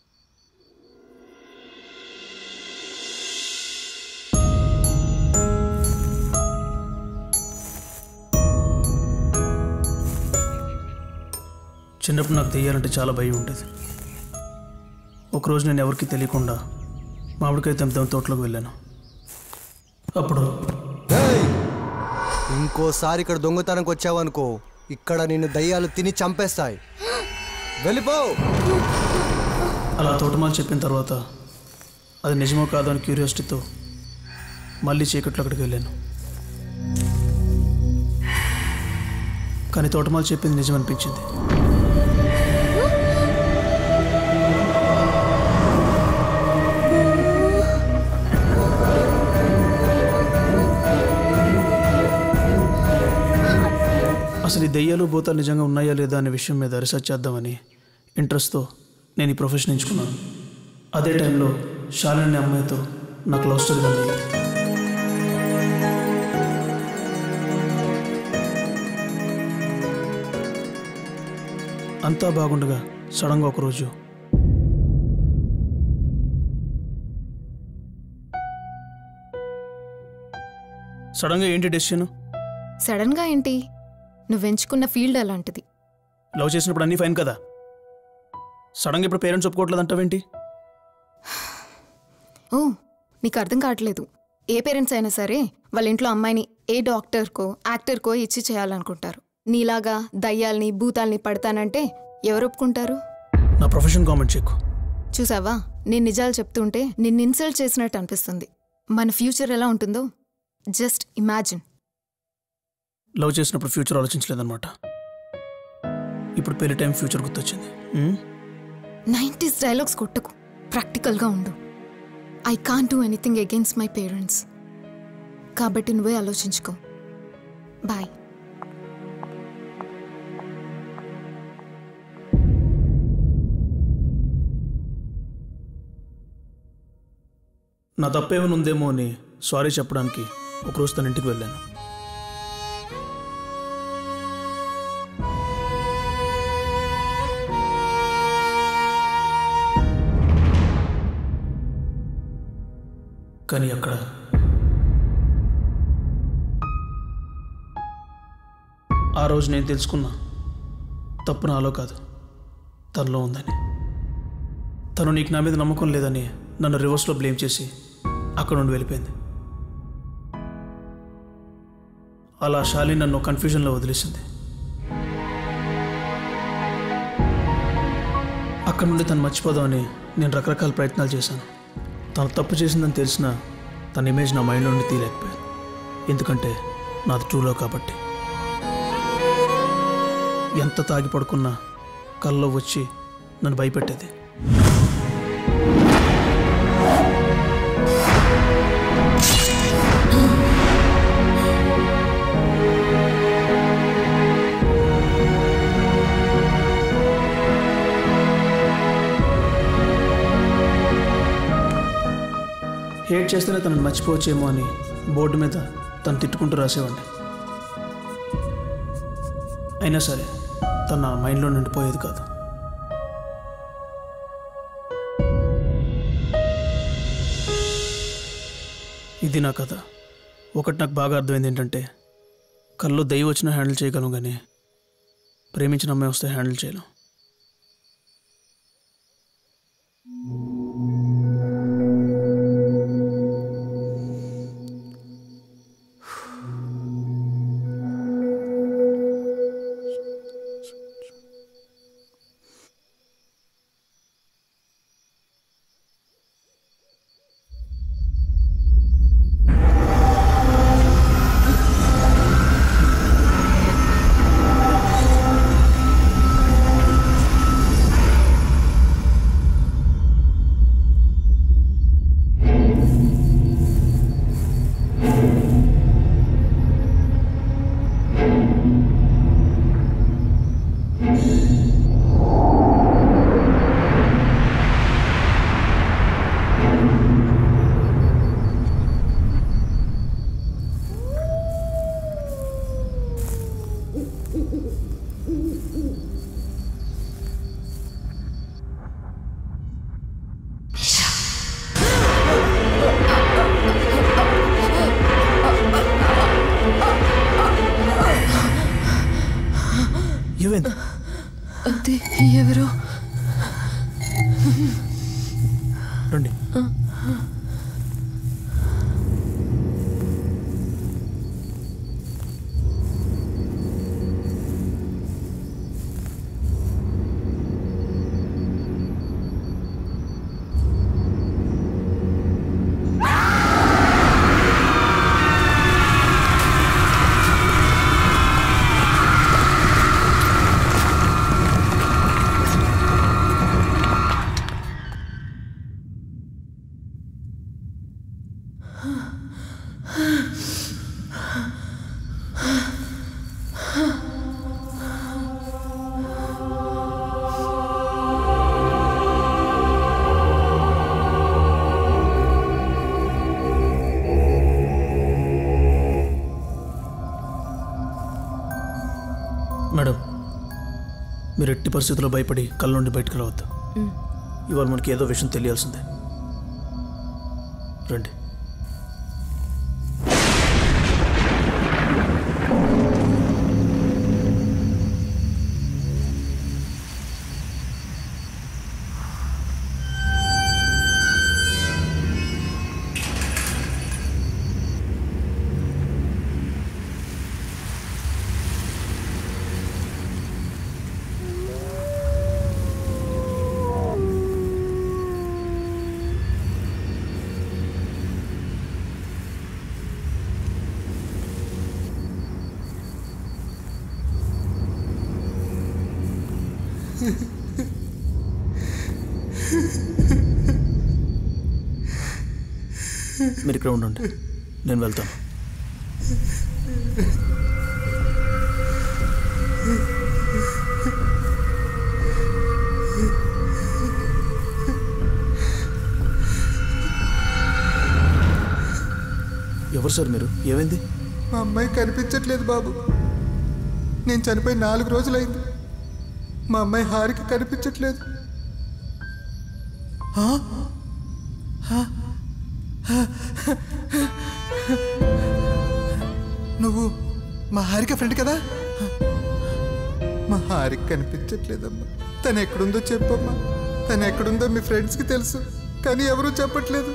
చిన్నప్పుడు నాకు దెయ్యాలంటే చాలా భయం ఉండేది. ఒకరోజు నేను ఎవరికి తెలియకుండా మామిడికాయ తెంపుదాం తోటలోకి వెళ్ళాను. అప్పుడు ఇంకోసారి ఇక్కడ దొంగతనంకి వచ్చావనుకో, ఇక్కడ నిన్ను దయ్యాలు తిని చంపేస్తాయి. వెళ్ళిపో. అలా తోటమాలు చెప్పిన తర్వాత అది నిజమో కాదో అని క్యూరియాసిటీతో మళ్ళీ చీకట్లో అక్కడికి వెళ్ళాను. కానీ తోటమాలు చెప్పింది నిజం అనిపించింది. అసలు ఈ దెయ్యాలు భూతాలు నిజంగా ఉన్నాయా లేదా అనే విషయం మీద రీసెర్చ్ చేద్దామని ఇంట్రెస్ట్తో నేను ఈ ప్రొఫెషన్ ఎంచుకున్నాను. అదే టైంలో శాలిని అనే అమ్మాయితో నాకు లవ్ స్టోరీ ఉంది. అంతా బాగుండగా సడన్గా ఒకరోజు సడన్గా ఏంటి డెసిషన్? సడన్గా ఏంటి? నువ్వెంచుకున్న ఫీల్డ్ అలాంటిది. లవ్ చేసినప్పుడు అన్నీ ఫైన్ కదా, సడన్గా ఇప్పుడు పేరెంట్స్ ఒప్పుకోవట్లేదు అంటావేంటి? ఓ, నీకు అర్థం కావట్లేదు. ఏ పేరెంట్స్ అయినా సరే వాళ్ళ ఇంట్లో అమ్మాయిని ఏ డాక్టర్కో యాక్టర్కో ఇచ్చి చేయాలనుకుంటారు. నీలాగా దయ్యాల్ని భూతాల్ని పడతానంటే ఎవరు ఒప్పుకుంటారు? నా ప్రొఫెషన్ కామెంట్ చేయకు. చూసావా, నేను నిజాలు చెప్తుంటే నిన్ను ఇన్సల్ట్ చేసినట్టు అనిపిస్తుంది. మన ఫ్యూచర్ ఎలా ఉంటుందో జస్ట్ ఇమాజిన్. లవ్ చేసినప్పుడు ఫ్యూచర్ ఆలోచించలేదన్నమాట. ఇప్పుడు పెళ్లి టైం ఫ్యూచర్ గుర్తొచ్చింది. 90s డైలాగ్స్ కొట్టకు, ప్రాక్టికల్గా ఉండు. I can't do anything against my parents. కాబట్టి నువ్వే ఆలోచించుకో. బాయ్. నా తప్పేమైనా ఉందేమో అని సారీ చెప్పడానికి ఒకరోజు తన ఇంటికి వెళ్ళాను. కానీ అక్కడ ఆ రోజు నేను తెలుసుకున్నా తప్పు నాలో కాదు తనలో ఉందని. తను నీకు నా మీద నమ్మకం లేదని నన్ను రివర్స్లో బ్లేమ్ చేసి అక్కడ నుండి వెళ్ళిపోయింది. అలా శాలిని నన్ను కన్ఫ్యూజన్లో వదిలేసింది. అక్కడ నుండి తను మర్చిపోదామని నేను రకరకాల ప్రయత్నాలు చేశాను. తను తప్పు చేసిందని తెలిసినా తన ఇమేజ్ నా మైండ్లో నుండి తీయలేకపోయాను. ఎందుకంటే నాది ట్రూ లవ్ కాబట్టి. ఎంత తాగి పడుకున్నా కల్లో వచ్చి నన్ను భయపెట్టేది. హేట్ చేస్తేనే తనను మర్చిపోవచ్చేమో అని బోర్డు మీద తను తిట్టుకుంటూ రాసేవాడిని. అయినా సరే తన మైండ్లో నిండిపోయేది కాదు. ఇది నా కథ. ఒకటి నాకు బాగా అర్థమైంది ఏంటంటే, కల్లో దయ్యం వచ్చినా హ్యాండిల్ చేయగలం, కానీ ప్రేమించిన అమ్మాయి వస్తే హ్యాండిల్ చేయలేం. అది ఎవరో రండి. మేడం, మీరు ఎట్టి పరిస్థితుల్లో భయపడి కళ్ళ నుండి బయటకు రావద్దు. ఇవాళ మనకి ఏదో విషయం తెలియాల్సిందే. రండి. మీరు ఇక్కడ ఉండండి, నేను వెళ్తాను. ఎవరు సార్ మీరు? ఏమైంది? మా అమ్మాయి కనిపించట్లేదు బాబు. నేను చనిపోయి 4 రోజులైంది. మా అమ్మాయి హారిక కనిపించట్లేదు. నువ్వు మా హారిక ఫ్రెండ్ కదా? మా హారిక కనిపించట్లేదమ్మా. తను ఎక్కడుందో చెప్పమ్మా. తను ఎక్కడుందో మీ ఫ్రెండ్స్కి తెలుసు, కానీ ఎవరూ చెప్పట్లేదు.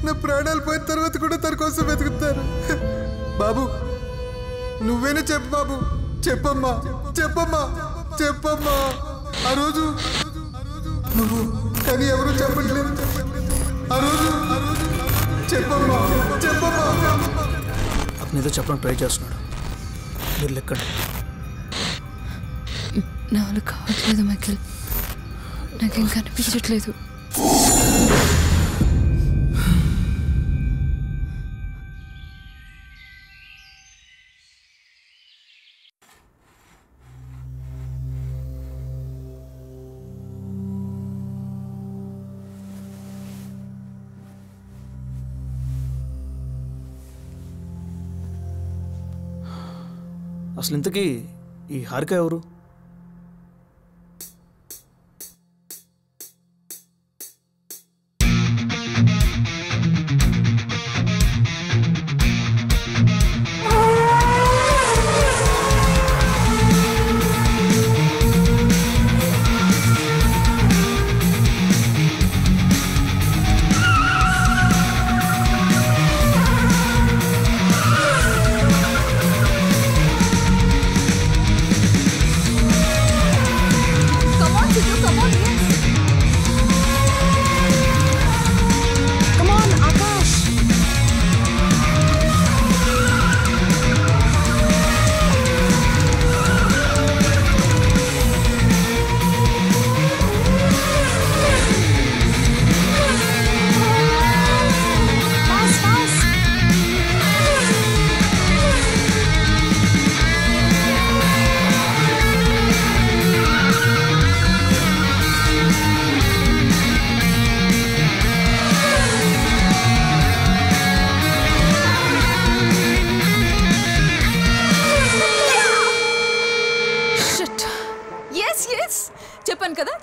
నా ప్రాణాలు పోయిన తర్వాత కూడా తన కోసం వెతుకుతారు. బాబు నువ్వేనా చెప్పు బాబు. చెప్పమ్మా, చెప్పమ్మా, చెప్పమ్మా. ఆ రోజు నువ్వు, కానీ ఎవరూ చెప్పట్లేదు. ఆ రోజు చెప్పమ్మా, చెప్పమ్మా. అతను ఏదో చెప్పడానికి ట్రై చేస్తున్నాడు. మీరు లెక్కండి. నా వల్ల కావట్లేదు మైకేల్, నాకేం కనిపించట్లేదు. అసలు ఇంతకీ ఈ హారిక ఎవరు?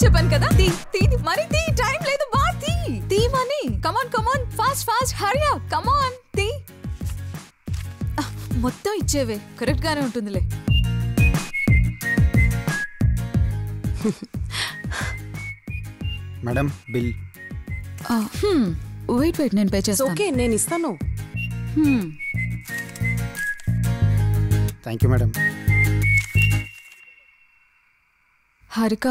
చెప్పాను కదా తీ మరి తీ, టైం లేదు. బా తీ money. Come on fast hurry up. Come on తీ. మొత్తం ఇచ్చేవే, కరెక్ట్ గానే ఉంటుందిలే. Madam bill. వెయిట్ నేను పే చేస్తాను. ఓకే, నేను ఇస్తాను. Thank you madam. Harika,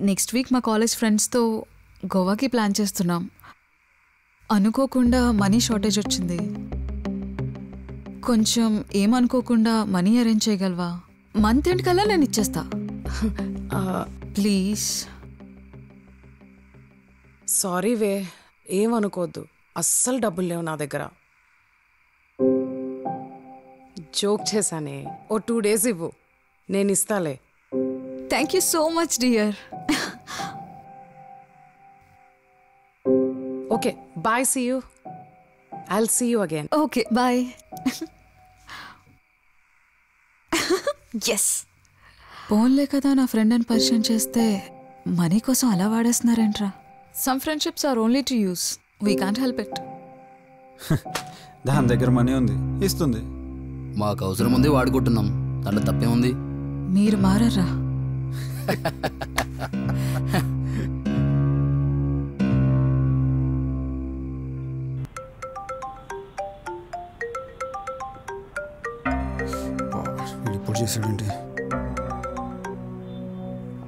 next week మా కాలేజ్ ఫ్రెండ్స్తో గోవాకి ప్లాన్ చేస్తున్నాం. అనుకోకుండా మనీ షార్టేజ్ వచ్చింది. కొంచెం ఏమనుకోకుండా మనీ అరేంజ్ చేయగలవా? మంత్ ఎండ్ కల్లా నేను ఇచ్చేస్తా. ప్లీజ్. సారీ వే, ఏమనుకోవద్దు. అస్సలు డబ్బులు లేవు నా దగ్గర. జోక్ చేశానే. ఓ 2 days ఇవ్వు, నేను ఇస్తాలే. Thank you so much dear. Okay bye, see you. I'll see you again. Okay bye. Yes. ఫోన్లే కదా నా ఫ్రెండ్ అని పరిచయం చేస్తే మనీ కోసం అలా వాడేస్తున్నారేంట్రా? Some friendships are only to use. We can't help it. దాని దగ్గర మనీ ఉంది, ఇస్తుంది. మాకు అవసరం ఉంది, వాడుకుంటున్నాం. దాంట్లో తప్పే ఉంది. మీరు మారరా? ఇప్పుడు చేసాడంటే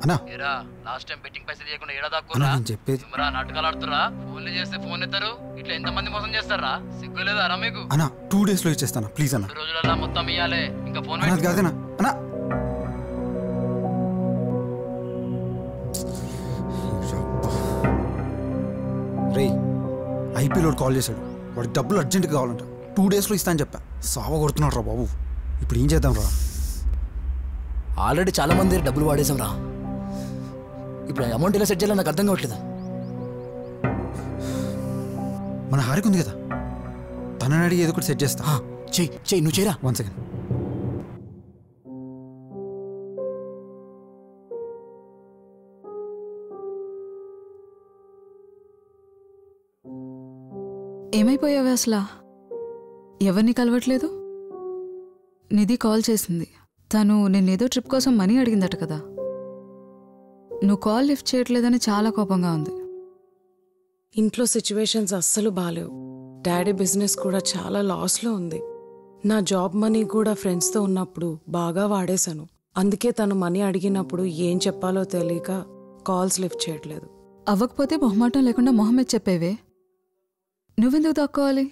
అన్నా. ఏరా లాస్ట్ టైం బెట్టింగ్ పైసలు చేయకుండా ఏడా దాక్కురా? నేను చెప్పేది ఏమరా నాటకాలు ఆడుతురా? ఫోన్లు చేస్తే ఫోన్ ఎత్తారు. ఇట్లా ఎంతమంది మోసం చేస్తారా? సిగ్గు లేదా రా మీకు? అన్నా 2 days లో ఇచ్చేస్తాను ప్లీజ్ అన్న. 2 రోజులలో మొత్తం ఇయ్యాలే. ఇంకా ఫోన్ అన్నది కాదేనా అన్నా? రే ఐపీలో కాల్ చేశాడు. వాడికి డబ్బులు అర్జెంట్గా కావాలంట. 2 days లో ఇస్తా అని చెప్పా. సావ కొడుతున్నాడు రా బాబు. ఇప్పుడు ఏం చేద్దాం రా? ఆల్రెడీ చాలా మంది డబ్బులు వాడేసాం రా. ఇప్పుడు అమౌంట్ ఎలా సెట్ చేయాలో నాకు అర్థం కావట్లేదు. మన హారిక ఉంది కదా, తనని అడిగి ఏదో ఒకటి సెట్ చేస్తా. చెయ్యి నువ్వు చేయరా. 1 సెకండ్. ఏమైపోయావే అసలా? ఎవరిని కలవట్లేదు? నిధి కాల్ చేసింది. తను నిన్నేదో ట్రిప్ కోసం మనీ అడిగిందట కదా. నువ్వు కాల్ లిఫ్ట్ చేయట్లేదని చాలా కోపంగా ఉంది. ఇంట్లో సిచ్యువేషన్స్ అస్సలు బాలేవు. డాడీ బిజినెస్ కూడా చాలా లాస్లో ఉంది. నా జాబ్ మనీ కూడా ఫ్రెండ్స్తో ఉన్నప్పుడు బాగా వాడేశాను. అందుకే తను మనీ అడిగినప్పుడు ఏం చెప్పాలో తెలియక కాల్స్ లిఫ్ట్ చేయట్లేదు. అవ్వకపోతే మొహమాటం లేకుండా మొహమ్మద్ చెప్పేవే. నువ్వెందుకు తక్కువాలి?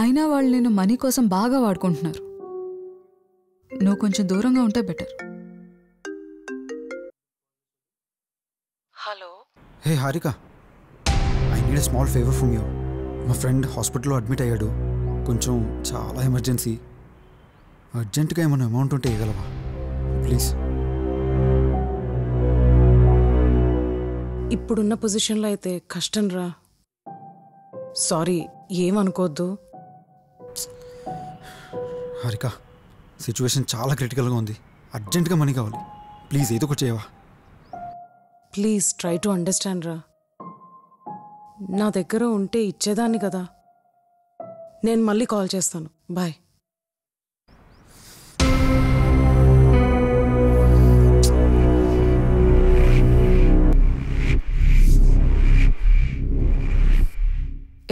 అయినా వాళ్ళు నేను మనీ కోసం బాగా వాడుకుంటున్నారు. నువ్వు కొంచెం దూరంగా ఉంటే better. Hello. Hey Harika, I need a small favour from you. మా ఫ్రెండ్ హాస్పిటల్లో అడ్మిట్ అయ్యాడు. కొంచెం చాలా ఎమర్జెన్సీ. అర్జెంటుగా ఏమైనా అమౌంట్ ఉంటే ఇవ్వగలవా ప్లీజ్? ఇప్పుడున్న పొజిషన్లో అయితే కష్టం రా. సారీ, ఏమనుకోవద్దు. హారిక, సిచ్యువేషన్ చాలా క్రిటికల్గా ఉంది. అర్జెంటుగా మనీ కావాలి. ప్లీజ్ ఏదో ఒకటి చేయవా? ప్లీజ్ ట్రై టు అండర్స్టాండ్ రా. నా దగ్గర ఉంటే ఇచ్చేదాన్ని కదా. నేను మళ్ళీ కాల్ చేస్తాను. బాయ్.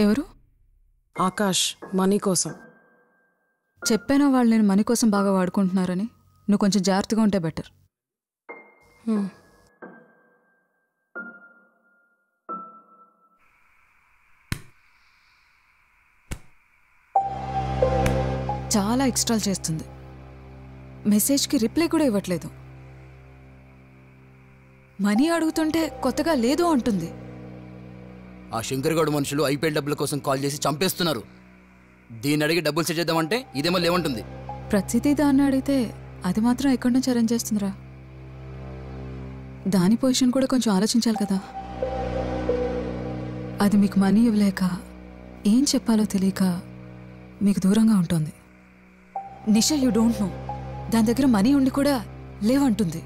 ఎవరు? ఆకాష్, మనీ కోసం. చెప్పానా వాళ్ళు నేను మనీ కోసం బాగా వాడుకుంటున్నారని? నువ్వు కొంచెం జాగ్రత్తగా ఉంటే బెటర్. చాలా ఎక్స్ట్రాలు చేస్తుంది. మెసేజ్కి రిప్లై కూడా ఇవ్వట్లేదు. మనీ అడుగుతుంటే కొత్తగా లేదు అంటుంది. ఆ శంకర్గౌడ్ మనుషులు ఐపీఎల్ డబ్బుల కోసం కాల్ చేసి చంపేస్తున్నారు. దీన్ని అడిగి డబ్బులు సెట్ చేద్దామంటే ఇదేమో లేవంటుంది. ప్రతిదీ దాన్ని అడిగితే అది మాత్రం ఎక్కడి నుంచి అరేంజ్ చేస్తుందిరా? దాని పొజిషన్ కూడా కొంచెం ఆలోచించాలి కదా. అది మీకు మనీ ఇవ్వలేక ఏం చెప్పాలో తెలియక మీకు దూరంగా ఉంటుంది. నిషా, యూ డోంట్ నో, దాని దగ్గర మనీ ఉండి కూడా లేవంటుంది.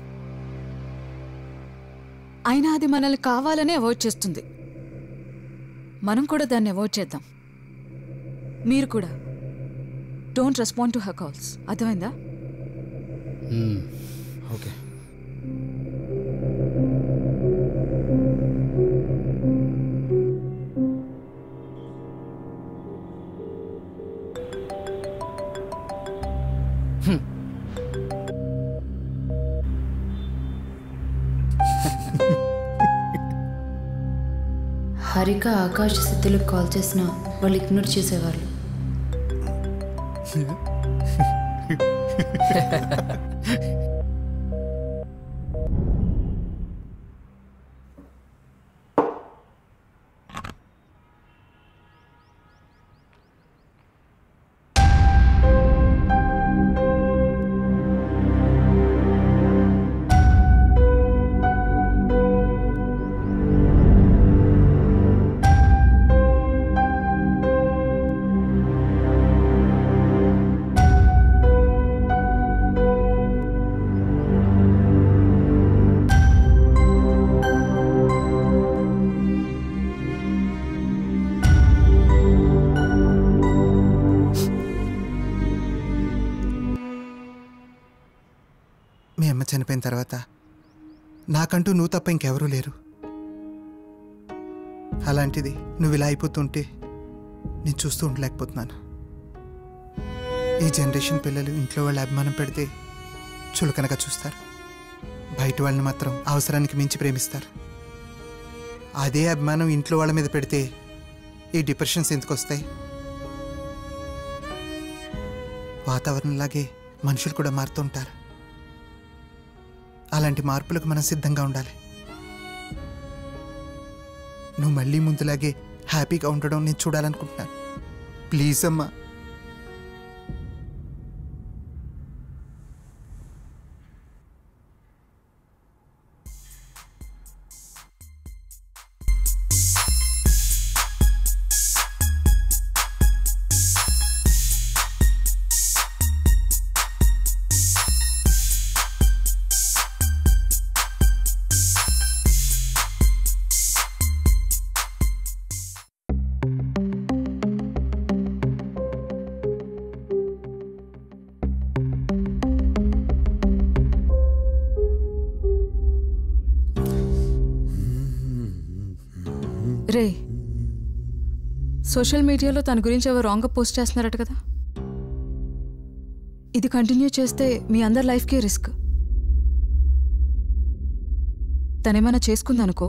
అయినా అది మనల్ని కావాలనే అవాయిడ్ చేస్తుంది. మనం కూడా దాన్ని అవాయిడ్ చేద్దాం. మీరు కూడా don't respond to her calls. అర్థమైందా? ఓకే. హారిక ఆకాష్ స్థితిలో కాల్ చేసినా వాళ్ళు ఇగ్నోర్ చేసేవాళ్ళు. మీ అమ్మ చనిపోయిన తర్వాత నాకంటూ నువ్వు తప్ప ఇంకెవరూ లేరు. అలాంటిది నువ్వు ఇలా అయిపోతుంటే నేను చూస్తూ ఉండలేకపోతున్నాను. ఈ జనరేషన్ పిల్లలు ఇంట్లో వాళ్ళ అభిమానం పెడితే చులకనగా చూస్తారు. బయట వాళ్ళని మాత్రం అవసరానికి మించి ప్రేమిస్తారు. అదే అభిమానం ఇంట్లో వాళ్ళ మీద పెడితే ఈ డిప్రెషన్స్ ఎందుకు వస్తాయి? వాతావరణంలాగే మనుషులు కూడా మారుతుంటారు. అలాంటి మార్పులకు మనం సిద్ధంగా ఉండాలి. నువ్వు మళ్ళీ ముందులాగే హ్యాపీగా ఉండడం నేను చూడాలనుకుంటున్నాను. ప్లీజ్ అమ్మా. రే, సోషల్ మీడియాలో తన గురించి ఎవరు రాంగ్గా పోస్ట్ చేస్తున్నారట కదా. ఇది కంటిన్యూ చేస్తే మీ అందరి లైఫ్కే రిస్క్. తనేమైనా చేసుకుందనుకో,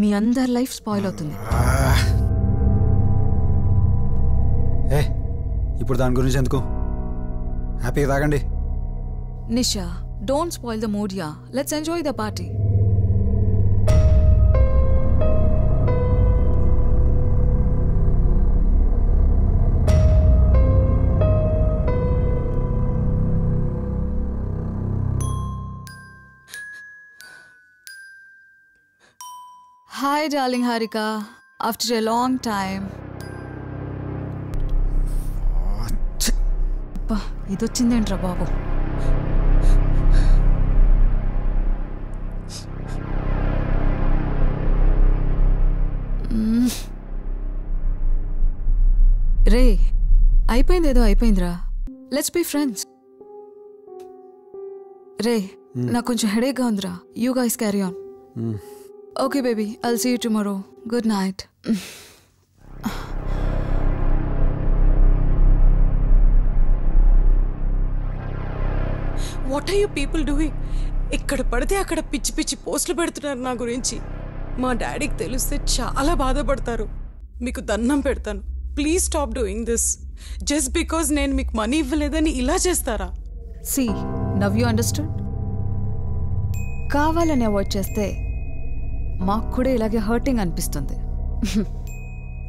మీ అందరి లైఫ్ స్పాయిల్ అవుతుంది. ఇప్పుడు దాని గురించి ఎందుకు, హ్యాపీగా తాగండి. Nisha, don't spoil the mood ya. Let's enjoy the party. Hi, darling Harika. After a long time. అబ్బా, ఇదొచ్చిందేంట్రా బాబు. రే, అయిపోయిందేదో అయిపోయిందిరా. Let's be friends. రే, నాకు కొంచెం హెడేక్గా ఉందిరా. You guys carry on. Okay, baby. I'll see you tomorrow. Good night. What are you people doing? ఎక్కడ పడితే అక్కడ పిచ్చి పిచ్చి పోస్టులు పెడుతున్నారు నా గురించి. మా డాడీకి తెలిస్తే చాలా బాధపడతారు. మీకు దండం పెడతాను, please stop doing this. Just because నేను మీకు మనీ ఇవ్వలేదని ఇలా చేస్తారా? See, now you understood? కావాలని అవాయిడ్ చేస్తే మాకు కూడా ఇలాగే హర్టింగ్ అనిపిస్తుంది.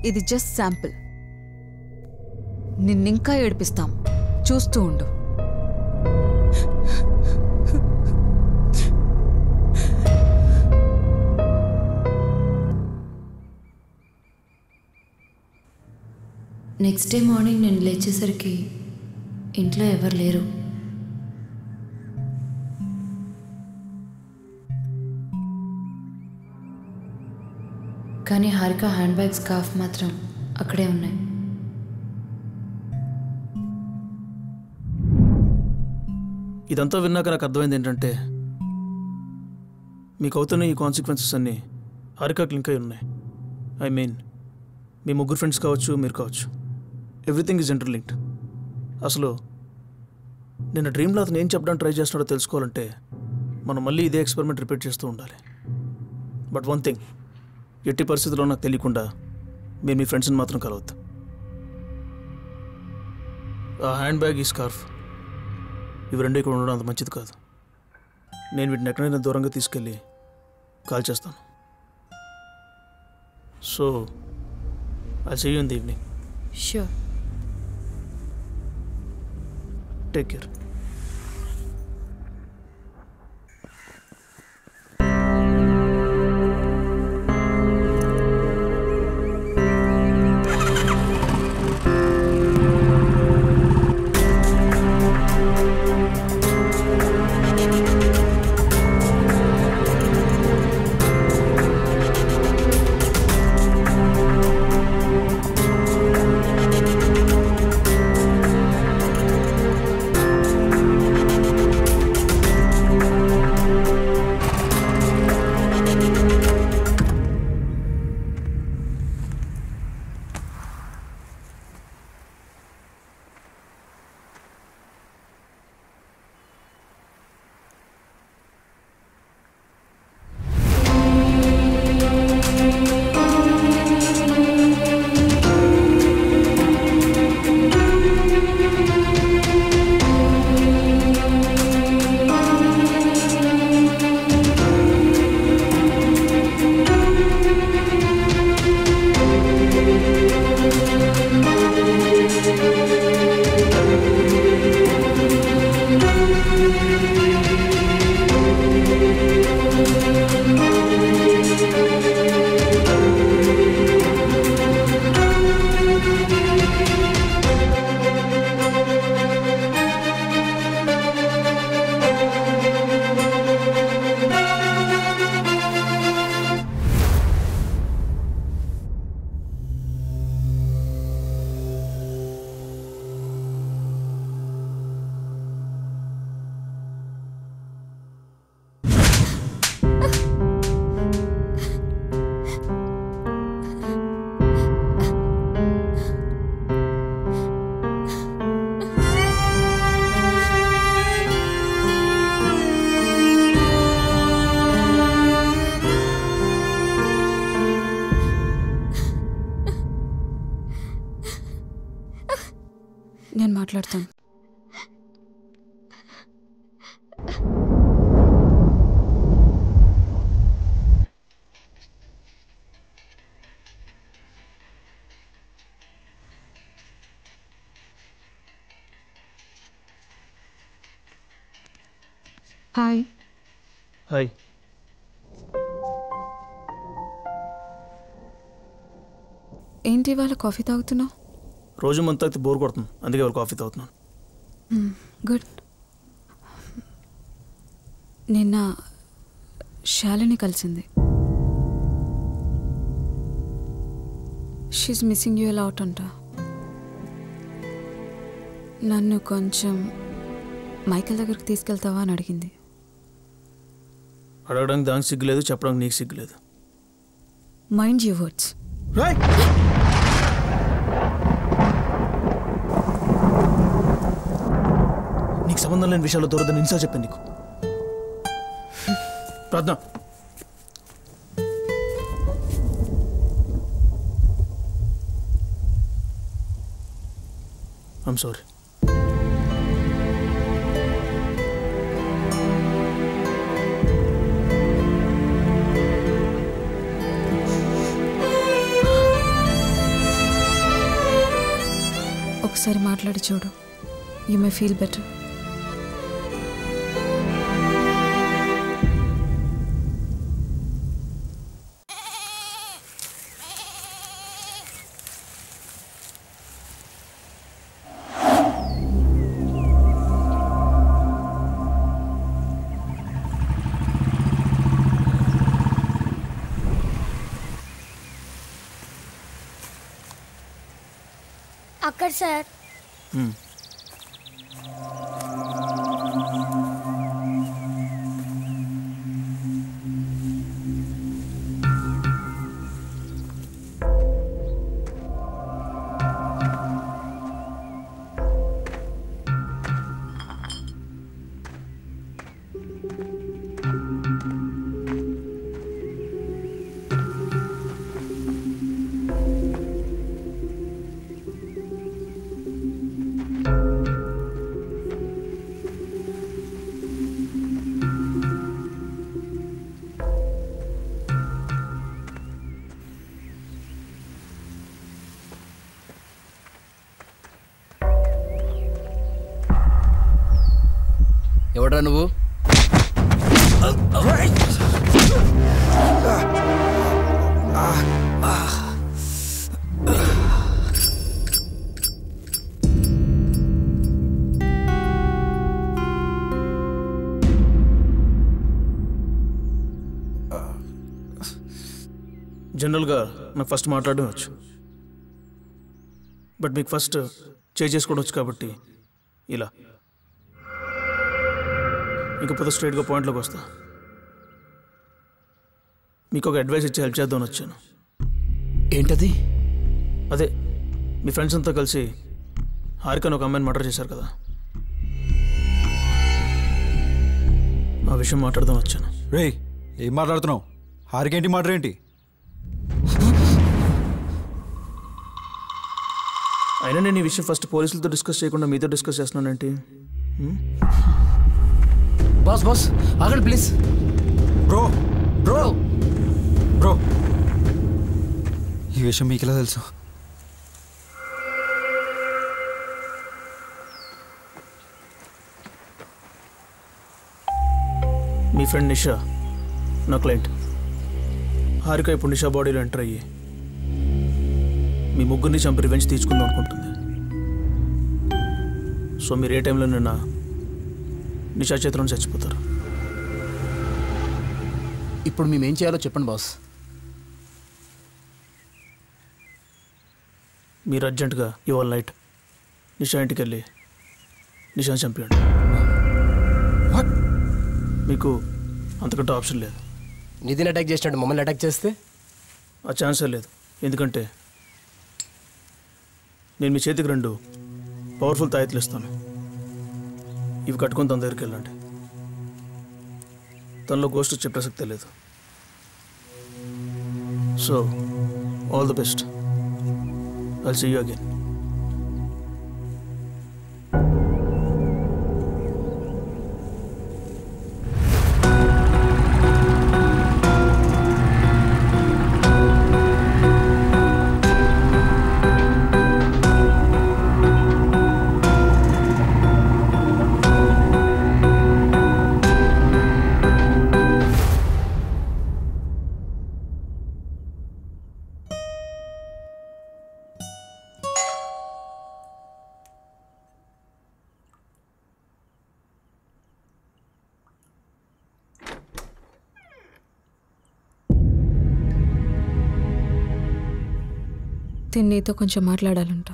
ఇది జస్ట్ శాంపుల్. నిన్నింకా ఏడిపిస్తాం, చూస్తూ ఉండు. నెక్స్ట్ డే మార్నింగ్ నేను లేచేసరికి ఇంట్లో ఎవరు లేరు. కానీ హారిక హ్యాండ్ బ్యాగ్, స్కార్ఫ్ మాత్రం అక్కడే ఉన్నాయి. ఇదంతా విన్నాక నాకు అర్థమైంది ఏంటంటే, మీకు అవుతున్న ఈ కాన్సిక్వెన్సెస్ అన్నీ హారికకి లింక్ అయి ఉన్నాయి. ఐ మీన్, మీ ముగ్గురు ఫ్రెండ్స్ కావచ్చు, మీరు కావచ్చు. Everything is interlinked. అసలు నిన్న డ్రీమ్లో అతను ఏం చెప్పడానికి ట్రై చేస్తున్నాడో తెలుసుకోవాలంటే మనం మళ్ళీ ఇదే ఎక్స్పెరిమెంట్ రిపీట్ చేస్తూ ఉండాలి. బట్ వన్ థింగ్, ఎట్టి పరిస్థితుల్లో నాకు తెలియకుండా మీరు మీ ఫ్రెండ్స్ని మాత్రం కలవద్దు. ఆ హ్యాండ్ బ్యాగ్, ఈ స్కార్ఫ్, ఇవి రెండు ఇక్కడ ఉండడం అంత మంచిది కాదు. నేను వీటిని ఎక్కడైనా దూరంగా తీసుకెళ్ళి కాల్ చేస్తాను. So I'll see you in the evening. Sure. Take care. నేను మాట్లాడతాను. హాయ్. హాయ్. ఏంటి ఇవాళ కాఫీ తాగుతున్నావు? రోజు మంత్ తాగితే బోర్ కొడుతుంది, అందుకే ఇవాళ కాఫీ తాగుతున్నాను. గుడ్. నిన్న శాలిని కలిసింది. షీఈ్ మిస్సింగ్ యూ లాట్ అంట. నన్ను కొంచెం మైకేల్ దగ్గరికి తీసుకెళ్తావా అని అడిగింది. అడగడానికి దానికి సిగ్గులేదు, చెప్పడానికి నీకు సిగ్గులేదు. Mind your words. నీకు సంబంధం లేని విషయాలు దొరదని ఇన్సార్ చెప్పాను నీకు. ప్రార్థన, ఐమ్ సారీ. ఒకసారి మాట్లాడి చూడు, యూ మే ఫీల్ బెటర్. అక్కడ సార్. ఎవడ్రా నువ్వు? జనరల్గా నాకు ఫస్ట్ మాట్లాడడం వచ్చు, బట్ మీకు ఫస్ట్ చేసుకోవడం వచ్చు కాబట్టి ఇలా. ఇంకపోతే స్ట్రైట్గా పాయింట్లోకి వస్తా. మీకు ఒక అడ్వైస్ ఇచ్చి హెల్ప్ చేద్దామని వచ్చాను. ఏంటది? అదే మీ ఫ్రెండ్స్ అంతా కలిసి హారికని ఒక అమ్మాయిని మర్డర్ చేశారు కదా, ఆ విషయం మాట్లాడదామని వచ్చాను. రే, ఏం మాట్లాడుతున్నావు? హారికేంటి మర్డర్ ఏంటి? అయినా నేను ఈ విషయం ఫస్ట్ పోలీసులతో డిస్కస్ చేయకుండా మీతో డిస్కస్ చేస్తున్నానంటే. బాస్ బాస్ ఆగండి ప్లీజ్. బ్రో బ్రో బ్రో, ఈ విషయం మీకు ఎలా తెలుసు? మీ ఫ్రెండ్ నిషా నా క్లయింట్. హారిక ఇప్పుడు నిషా బాడీలో ఎంటర్ అయ్యి మీ ముగ్గురిని చంపి రివెంజ్ తీసుకుందాం అనుకుంటుంది. సో మీరు ఏ టైంలో నిన్న నిషా చేతిలో చచ్చిపోతారు. ఇప్పుడు మేమేం చేయాలో చెప్పండి బాస్. మీరు అర్జెంటుగా ఇవాళ నైట్ నిషా ఇంటికి వెళ్ళి నిషాని చంపేయండి. మీకు అంతకంటే ఆప్షన్ లేదు. నిధిని అటాక్ చేసినట్టు మమ్మల్ని అటాక్ చేస్తే ఆ ఛాన్సే లేదు. ఎందుకంటే నేను మీ చేతికి 2 పవర్ఫుల్ తాయెత్తులు ఇస్తాను. ఇవి కట్టుకొని తన దగ్గరికి వెళ్ళండి. తనలో గోస్ట్ వచ్చే ప్రసక్తే లేదు. So all the best. I'll see you again. Nitin నీతో కొంచెం మాట్లాడాలంట.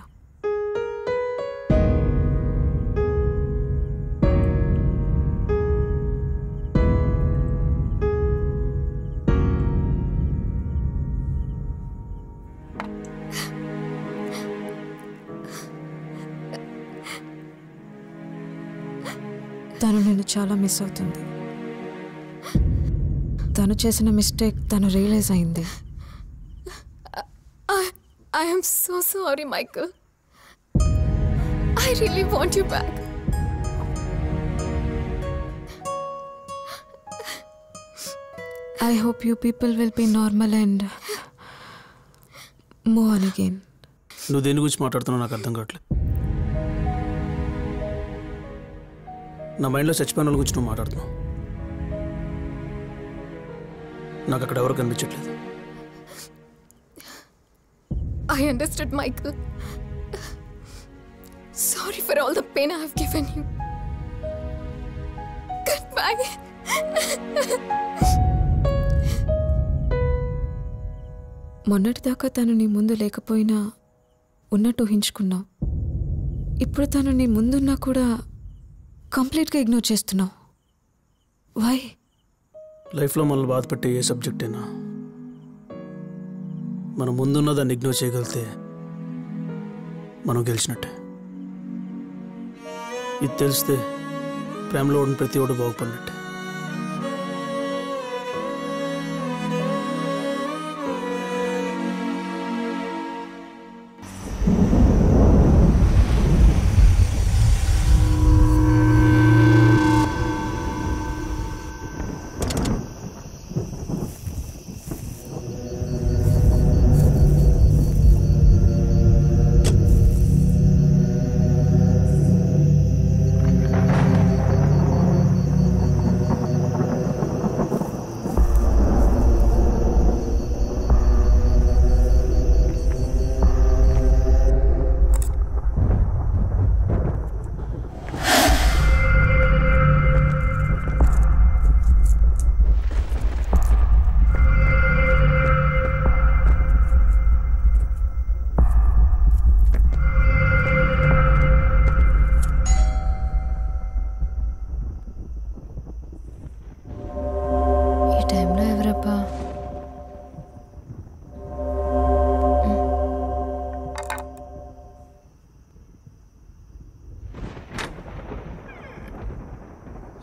తను నేను చాలా మిస్ అవుతుంది. తను చేసిన మిస్టేక్ తను రియలైజ్ అయింది. I am so sorry, Michael. I really want you back. I hope you people will be normal and move on again. నువ్వు దేని గురించి మాట్లాడుతున్నావు నాకు అర్థం కావట్లేదు. నా మైండ్లో చచ్చిపోయిన వాళ్ళ గురించి నువ్వు మాట్లాడుతున్నావు. నాకు అక్కడ ఎవరు కనిపించట్లేదు. I understood, Michael. Sorry for all the pain I have given you. Goodbye. మొన్నటిదాకా తను నీ ముందు లేకపోయినా ఉన్నట్టు ఊహించుకున్నావు. ఇప్పుడు తను నీ ముందున్నా కూడా కంప్లీట్గా ఇగ్నోర్ చేస్తున్నావు. వై? లైఫ్లో మనల్ని బాధపెట్టే ఏ సబ్జెక్ట్ అయినా మనం ముందున్న దాన్ని ఇగ్నోర్ చేయగలిగితే మనం గెలిచినట్టే. ఇది తెలిస్తే ప్రేమలో ఉన్న ప్రతి ఒక్కడు బాగుపడినట్టే.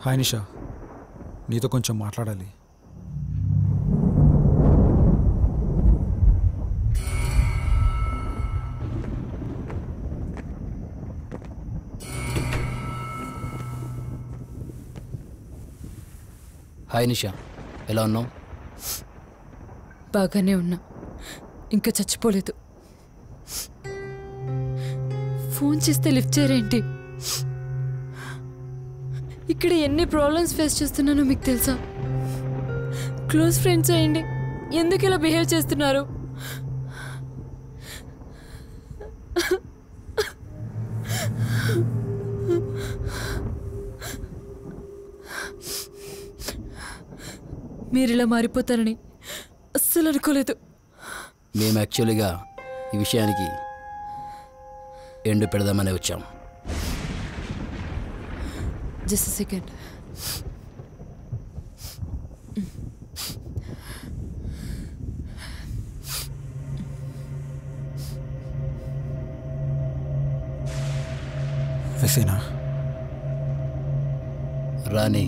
హాయ్ నిషా, నీతో కొంచెం మాట్లాడాలి. హాయ్ నిషా, ఎలా ఉన్నావు? బాగానే ఉన్నా, ఇంకా చచ్చిపోలేదు. ఫోన్ చేస్తే లిఫ్ట్ చేయరేంటి? ఇక్కడ ఎన్ని ప్రాబ్లమ్స్ ఫేస్ చేస్తున్నానో మీకు తెలుసా? క్లోజ్ ఫ్రెండ్స్ అయ్యండి, ఎందుకు ఇలా బిహేవ్ చేస్తున్నారు? మీరు ఇలా మారిపోతారని అస్సలు అనుకోలేదు. మేము యాక్చువల్గా ఈ విషయానికి ఎండు పెడదామని వచ్చాం. Just second. వెసేనా రాణి,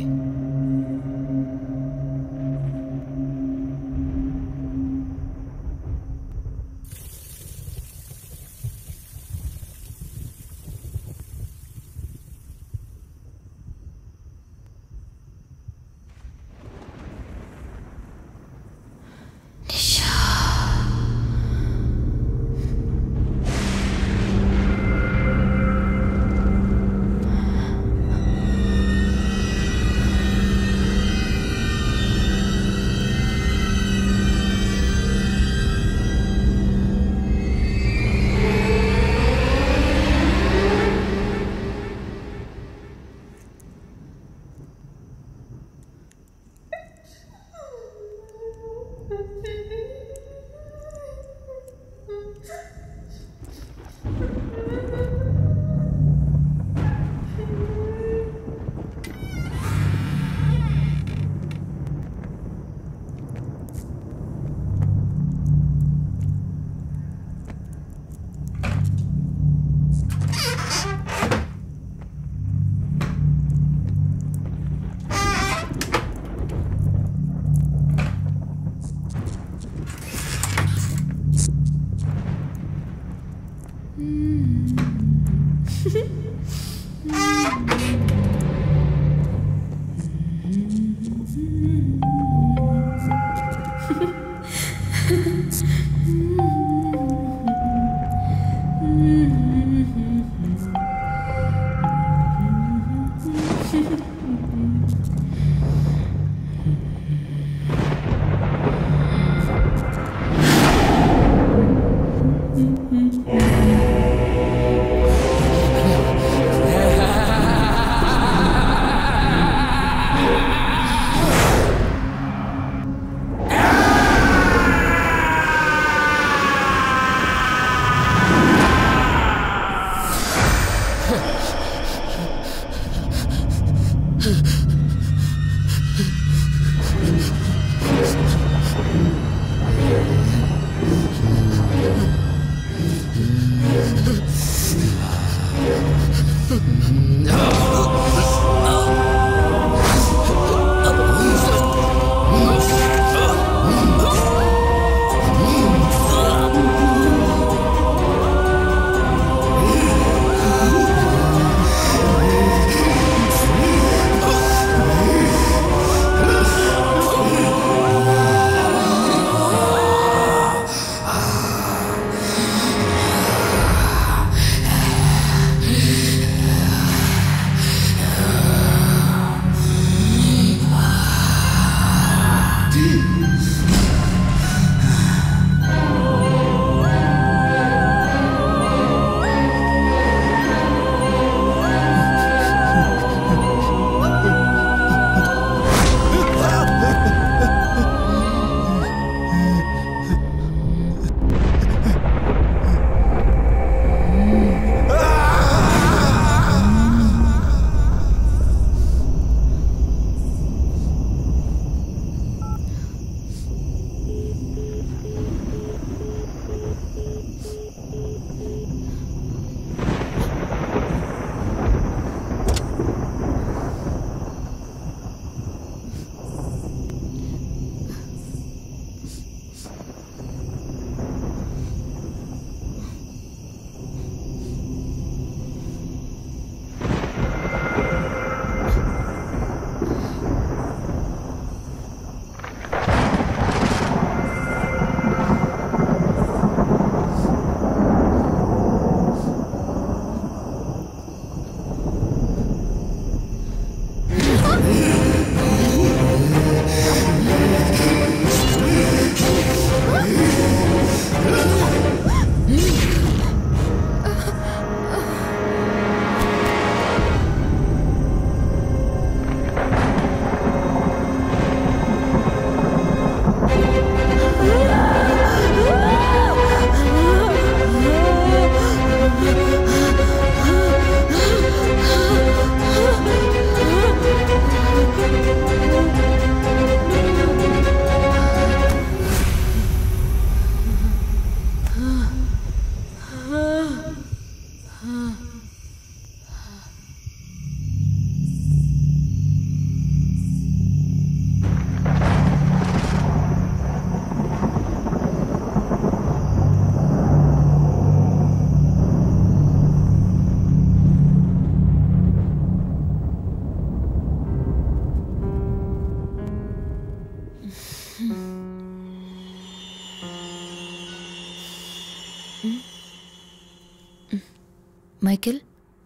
మైకేల్,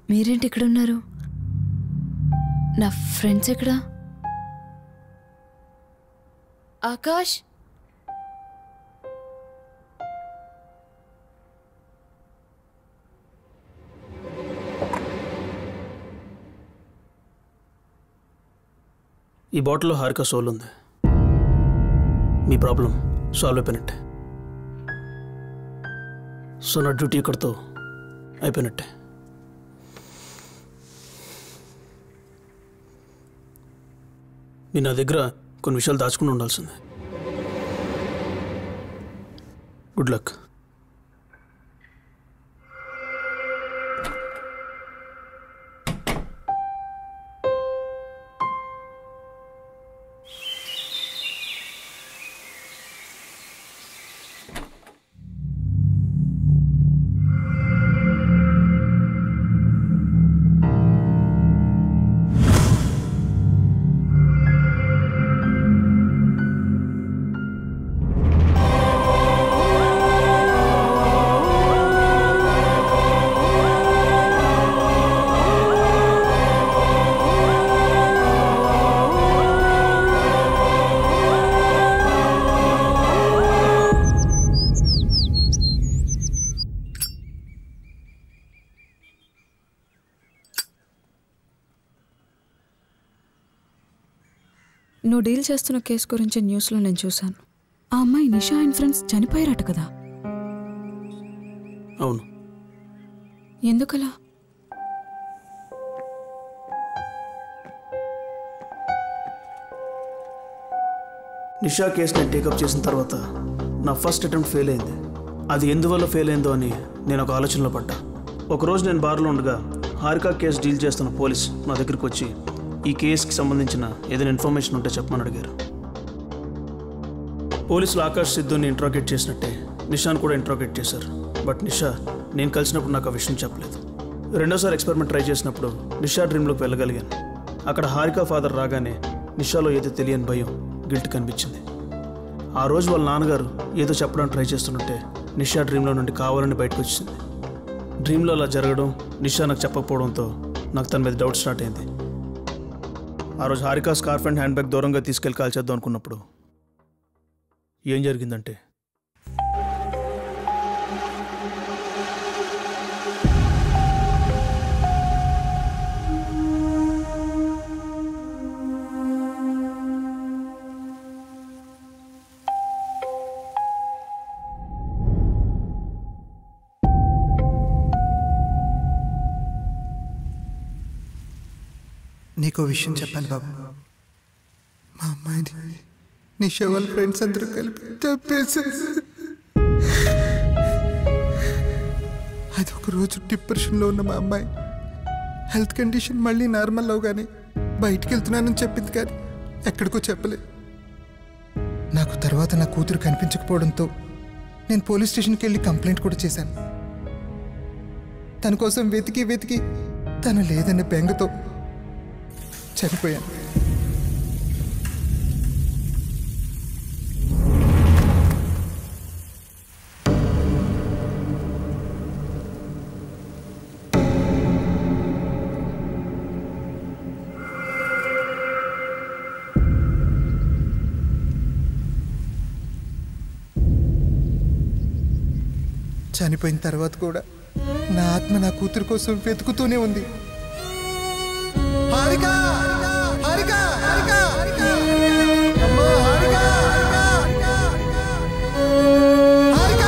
మీరేంటి ఇక్కడ ఉన్నారు? నా ఫ్రెండ్స్ ఎక్కడా? ఆకాష్, ఈ బాటిల్లో హారిక సోల్ ఉంది. మీ ప్రాబ్లం సాల్వ్ అయిపోయినట్టే. సో నా డ్యూటీ ఇక్కడితో అయిపోయినట్టే. నేను నా దగ్గర కొన్ని విషయాలు దాచుకుని ఉండాల్సిందే. Good luck. నువ్వు డీల్ చేస్తున్న కేసు గురించి న్యూస్లో నేను చూశాను. ఆ అమ్మాయి నిషా అండ్ ఫ్రెండ్స్ చనిపోయారట కదా? అవును. ఎందుకలా? నిషా కేసు నేను టేకప్ చేసిన తర్వాత నా ఫస్ట్ అటెంప్ట్ ఫెయిల్ అయింది. అది ఎందువల్ల ఫెయిల్ అయిందో అని నేను ఒక ఆలోచనలో పడ్డా. ఒకరోజు నేను బార్లో ఉండగా హారిక కేసు డీల్ చేస్తున్న పోలీస్ నా దగ్గరికి వచ్చి ఈ కేసుకి సంబంధించిన ఏదైనా ఇన్ఫర్మేషన్ ఉంటే చెప్పమని అడిగారు. పోలీసులు ఆకాష్ సిద్ధుని ఇంట్రాగేట్ చేసినట్టే నిషాన్ కూడా ఇంట్రాగేట్ చేశారు. బట్ నిషా నేను కలిసినప్పుడు నాకు ఆ విషయం చెప్పలేదు. రెండోసారి ఎక్స్పెరిమెంట్ ట్రై చేసినప్పుడు నిషా డ్రీమ్లోకి వెళ్ళగలిగాను. అక్కడ హారిక ఫాదర్ రాగానే నిషాలో ఏదో తెలియని భయం, గిల్ట్ కనిపించింది. ఆ రోజు వాళ్ళ నాన్నగారు ఏదో చెప్పడానికి ట్రై చేస్తుంటే నిషా డ్రీమ్లో నుండి కావాలని బయటకు వచ్చింది. డ్రీమ్లో అలా జరగడం, నిషా నాకు చెప్పకపోవడంతో నాకు తన మీద డౌట్ స్టార్ట్ అయింది. ఆ రోజు Harika scarf and hand bag దూరంగా తీసుకెళ్ళి కాల్ చేద్దాం అనుకున్నప్పుడు ఏం జరిగిందంటే నీకో విషయం చెప్పాను బాబు. మా అమ్మాయిని నిషా వాళ్ళ ఫ్రెండ్స్ అందరూ కలిపి చంపేశారు. అది ఒక రోజు డిప్రెషన్లో ఉన్న మా అమ్మాయి హెల్త్ కండిషన్ మళ్ళీ నార్మల్ అవగానే బయటికి వెళ్తున్నానని చెప్పింది, కానీ ఎక్కడికో చెప్పలేదు. నాకు తర్వాత నా కూతురు కనిపించకపోవడంతో నేను పోలీస్ స్టేషన్కి వెళ్ళి కంప్లైంట్ కూడా చేశాను. తన కోసం వెతికి వెతికి తను లేదన్న బెంగతో చనిపోయాను. చనిపోయిన తర్వాత కూడా నా ఆత్మ నా కూతురు కోసం వెతుకుతూనే ఉంది. హారిక, హారిక, హారిక, అమ్మా, హారిక, హారిక,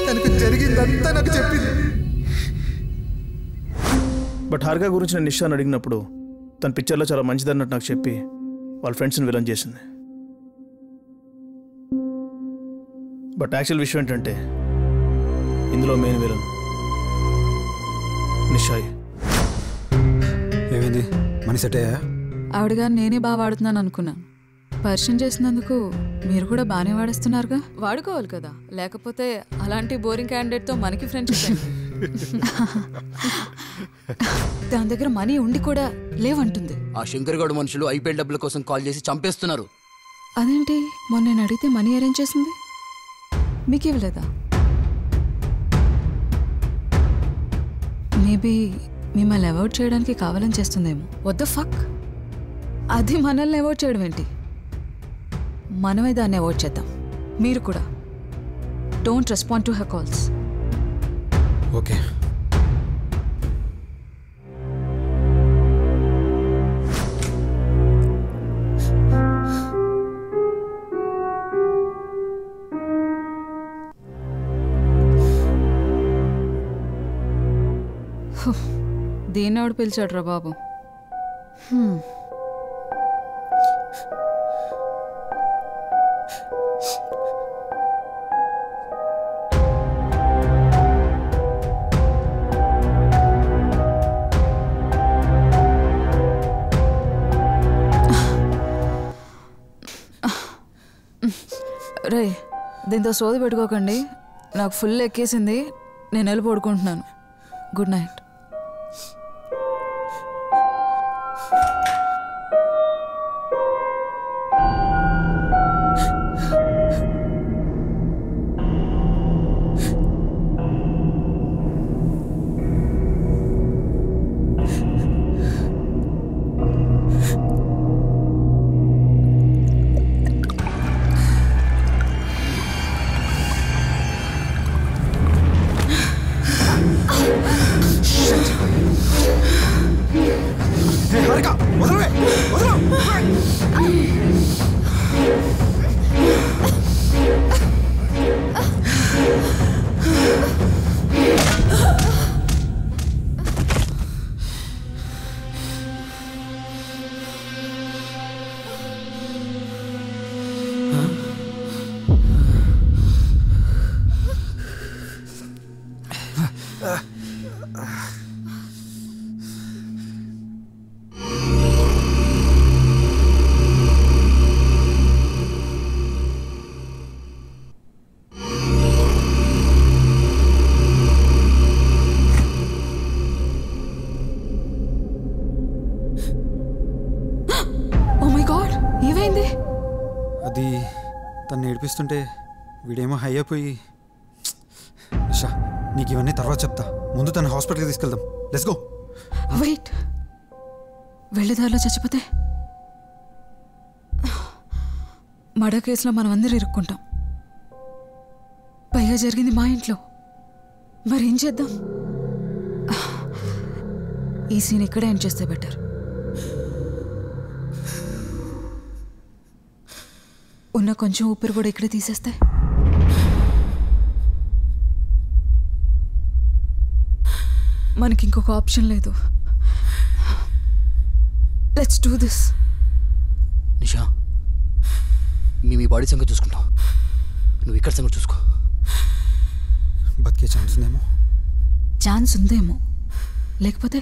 తనకు జరిగిందంతా నాకు చెప్పింది. బట్ హారిక గురించి నేను నిషాన్ అడిగినప్పుడు తన పిక్చర్లో చాలా మంచిదన్నట్టు నాకు చెప్పి వాళ్ళ ఫ్రెండ్స్ని విలన్ చేసింది. బట్ యాక్చువల్ విషయం ఏంటంటే ఇందులో మెయిన్ విలన్ నిషాయ్. ఏమైంది? మనీ సెట్ అయ్యా? ఆవిడగా నేనే బాగా వాడుతున్నాను అనుకున్నాను. పరిచయం చేసినందుకు మీరు కూడా బాగానే వాడేస్తున్నారుగా. వాడుకోవాలి కదా, లేకపోతే అలాంటి బోరింగ్ క్యాండిడేట్తో మనకి ఫ్రెండ్షిప్. దాని దగ్గర మనీ ఉండి కూడా లేవంటుంది. ఆ శంకర్ గౌడ్ మనుషులు ఐపీఎల్ డబ్బుల కోసం కాల్ చేసి చంపేస్తున్నారు. అదేంటి? మొన్న నేను అడిగితే మనీ అరేంజ్ చేసింది, మీకు ఇవ్వలేదా? మేబీ మిమ్మల్ని అవాయిడ్ చేయడానికి కావాలని చేస్తుందేమో. What the fuck? అది మనల్ని అవాయిడ్ చేయడం ఏంటి? మనమే దాన్ని అవాయిడ్ చేద్దాం. మీరు కూడా don't respond to her calls. Okay. దీన్ని ఎవడు పిలిచాడు రా బాబు? రే, దీంతో సోది పెట్టుకోకండి. నాకు ఫుల్ ఎక్కేసింది, నేను వెళ్ళి పడుకుంటున్నాను. Good night. Shit. చూపిస్తుంటే వీడేమో హై అయిపోయి. నిషా, నీకు ఇవన్నీ తర్వాత చెప్తా. ముందు తన హాస్పిటల్కి తీసుకెళ్దాం. Let's go. వెయిట్, వెళ్ళేదారిలో చచ్చిపోతే మర్డర్ కేసులో మనం అందరూ ఇరుక్కుంటాం. పైగా జరిగింది మా ఇంట్లో. మరేం చేద్దాం? ఈ సీన్ ఇక్కడే ఎండ్ చేస్తే బెటర్. ఉన్న కొంచెం ఊపిరి కూడా ఇక్కడే తీసేస్తే మనకి ఇంకొక ఆప్షన్ లేదు. Let's do this. నిషా, మేము ఈ బాడీ సంగతి చూసుకుంటాం, నువ్వు ఇక్కడ సంగతి చూసుకో. బతికే ఛాన్స్ ఉందేమో. ఛాన్స్ ఉందేమో, లేకపోతే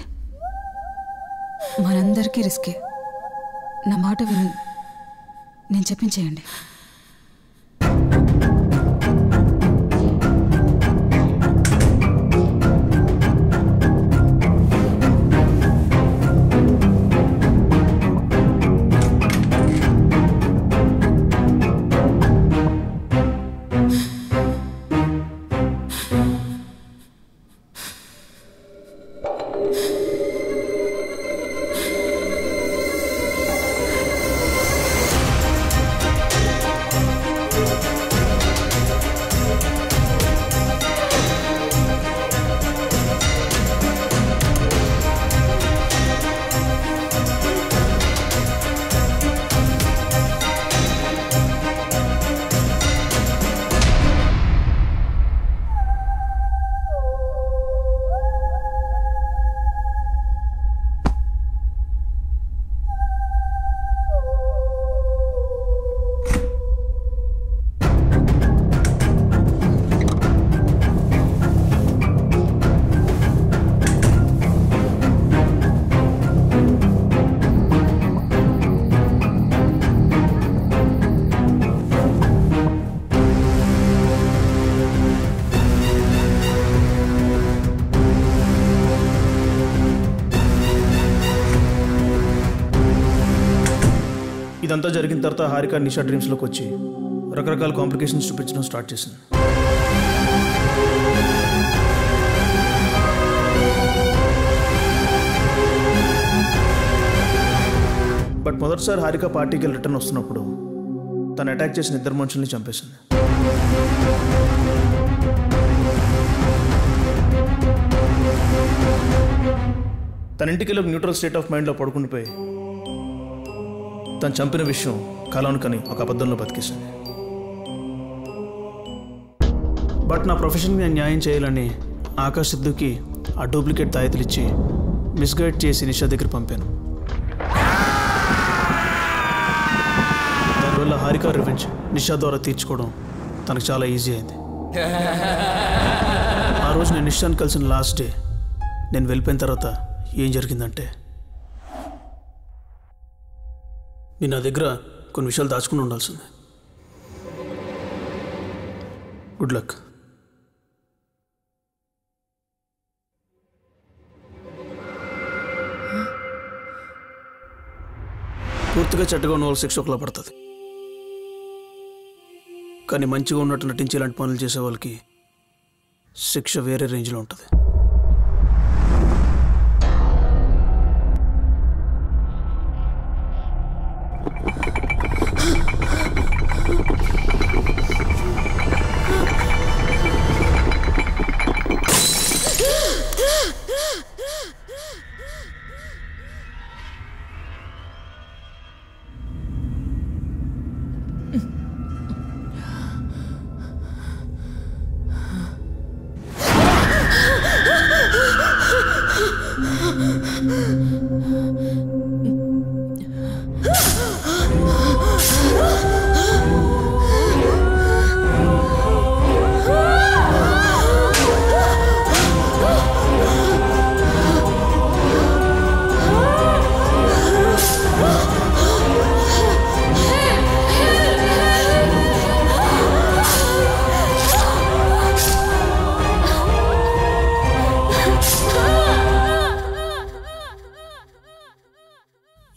మనందరికీ రిస్కే. నా మాట విని నేను చెప్పించేయండి. ఇదంతా జరిగిన తర్వాత హారిక నిషా డ్రీమ్స్లోకి వచ్చి రకరకాల కాంప్లికేషన్స్ చూపించడం స్టార్ట్ చేసింది. బట్ మొదటిసారి హారిక పార్టీకి రిటర్న్ వస్తున్నప్పుడు తను అటాక్ చేసిన ఇద్దరు మనుషుల్ని చంపేసింది. తన ఇంటికి వెళ్ళి న్యూట్రల్ స్టేట్ ఆఫ్ మైండ్లో పడుకుండిపోయి తను చంపిన విషయం కలవనుకని ఒక అబద్ధంలో బతికేసింది. బట్ నా ప్రొఫెషన్కి నేను న్యాయం చేయాలని ఆకాష్ సిద్ధుకి ఆ డూప్లికేట్ తాయెత్తులు ఇచ్చి మిస్గైడ్ చేసి నిషా దగ్గర పంపాను. దానివల్ల హారిక రివెంజ్ నిషా ద్వారా తీర్చుకోవడం తనకు చాలా ఈజీ అయింది. ఆ రోజు నేను నిషాని కలిసిన లాస్ట్ డే. నేను వెళ్ళిపోయిన తర్వాత ఏం జరిగిందంటే, నేను నా దగ్గర కొన్ని విషయాలు దాచుకుని ఉండాల్సింది. Good luck. పూర్తిగా చెడ్డగా ఉన్న వాళ్ళు శిక్ష ఒకలా పడుతుంది, కానీ మంచిగా ఉన్నట్టు నటించి ఇలాంటి పనులు చేసే వాళ్ళకి శిక్ష వేరే రేంజ్లో ఉంటుంది.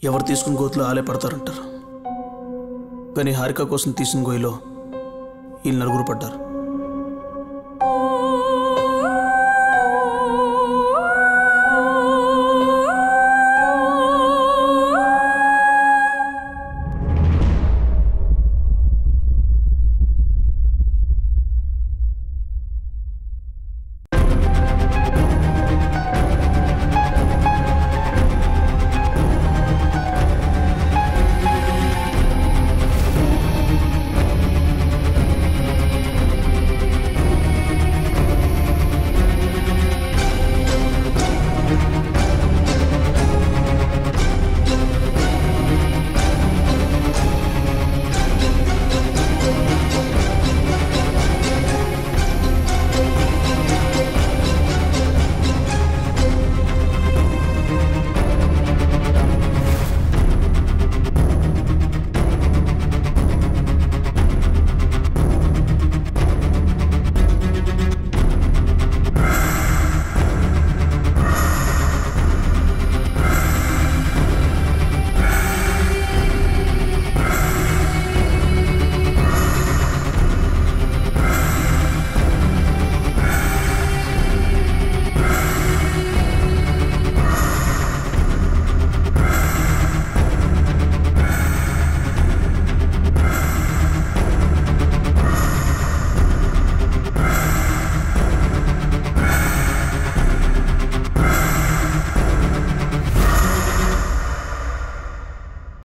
ఎవరు తీసుకుని గోతులో ఆలే పడతారంటారు, కానీ హారిక కోసం తీసిన గోయిలో వీళ్ళు నలుగురు పడ్డారు.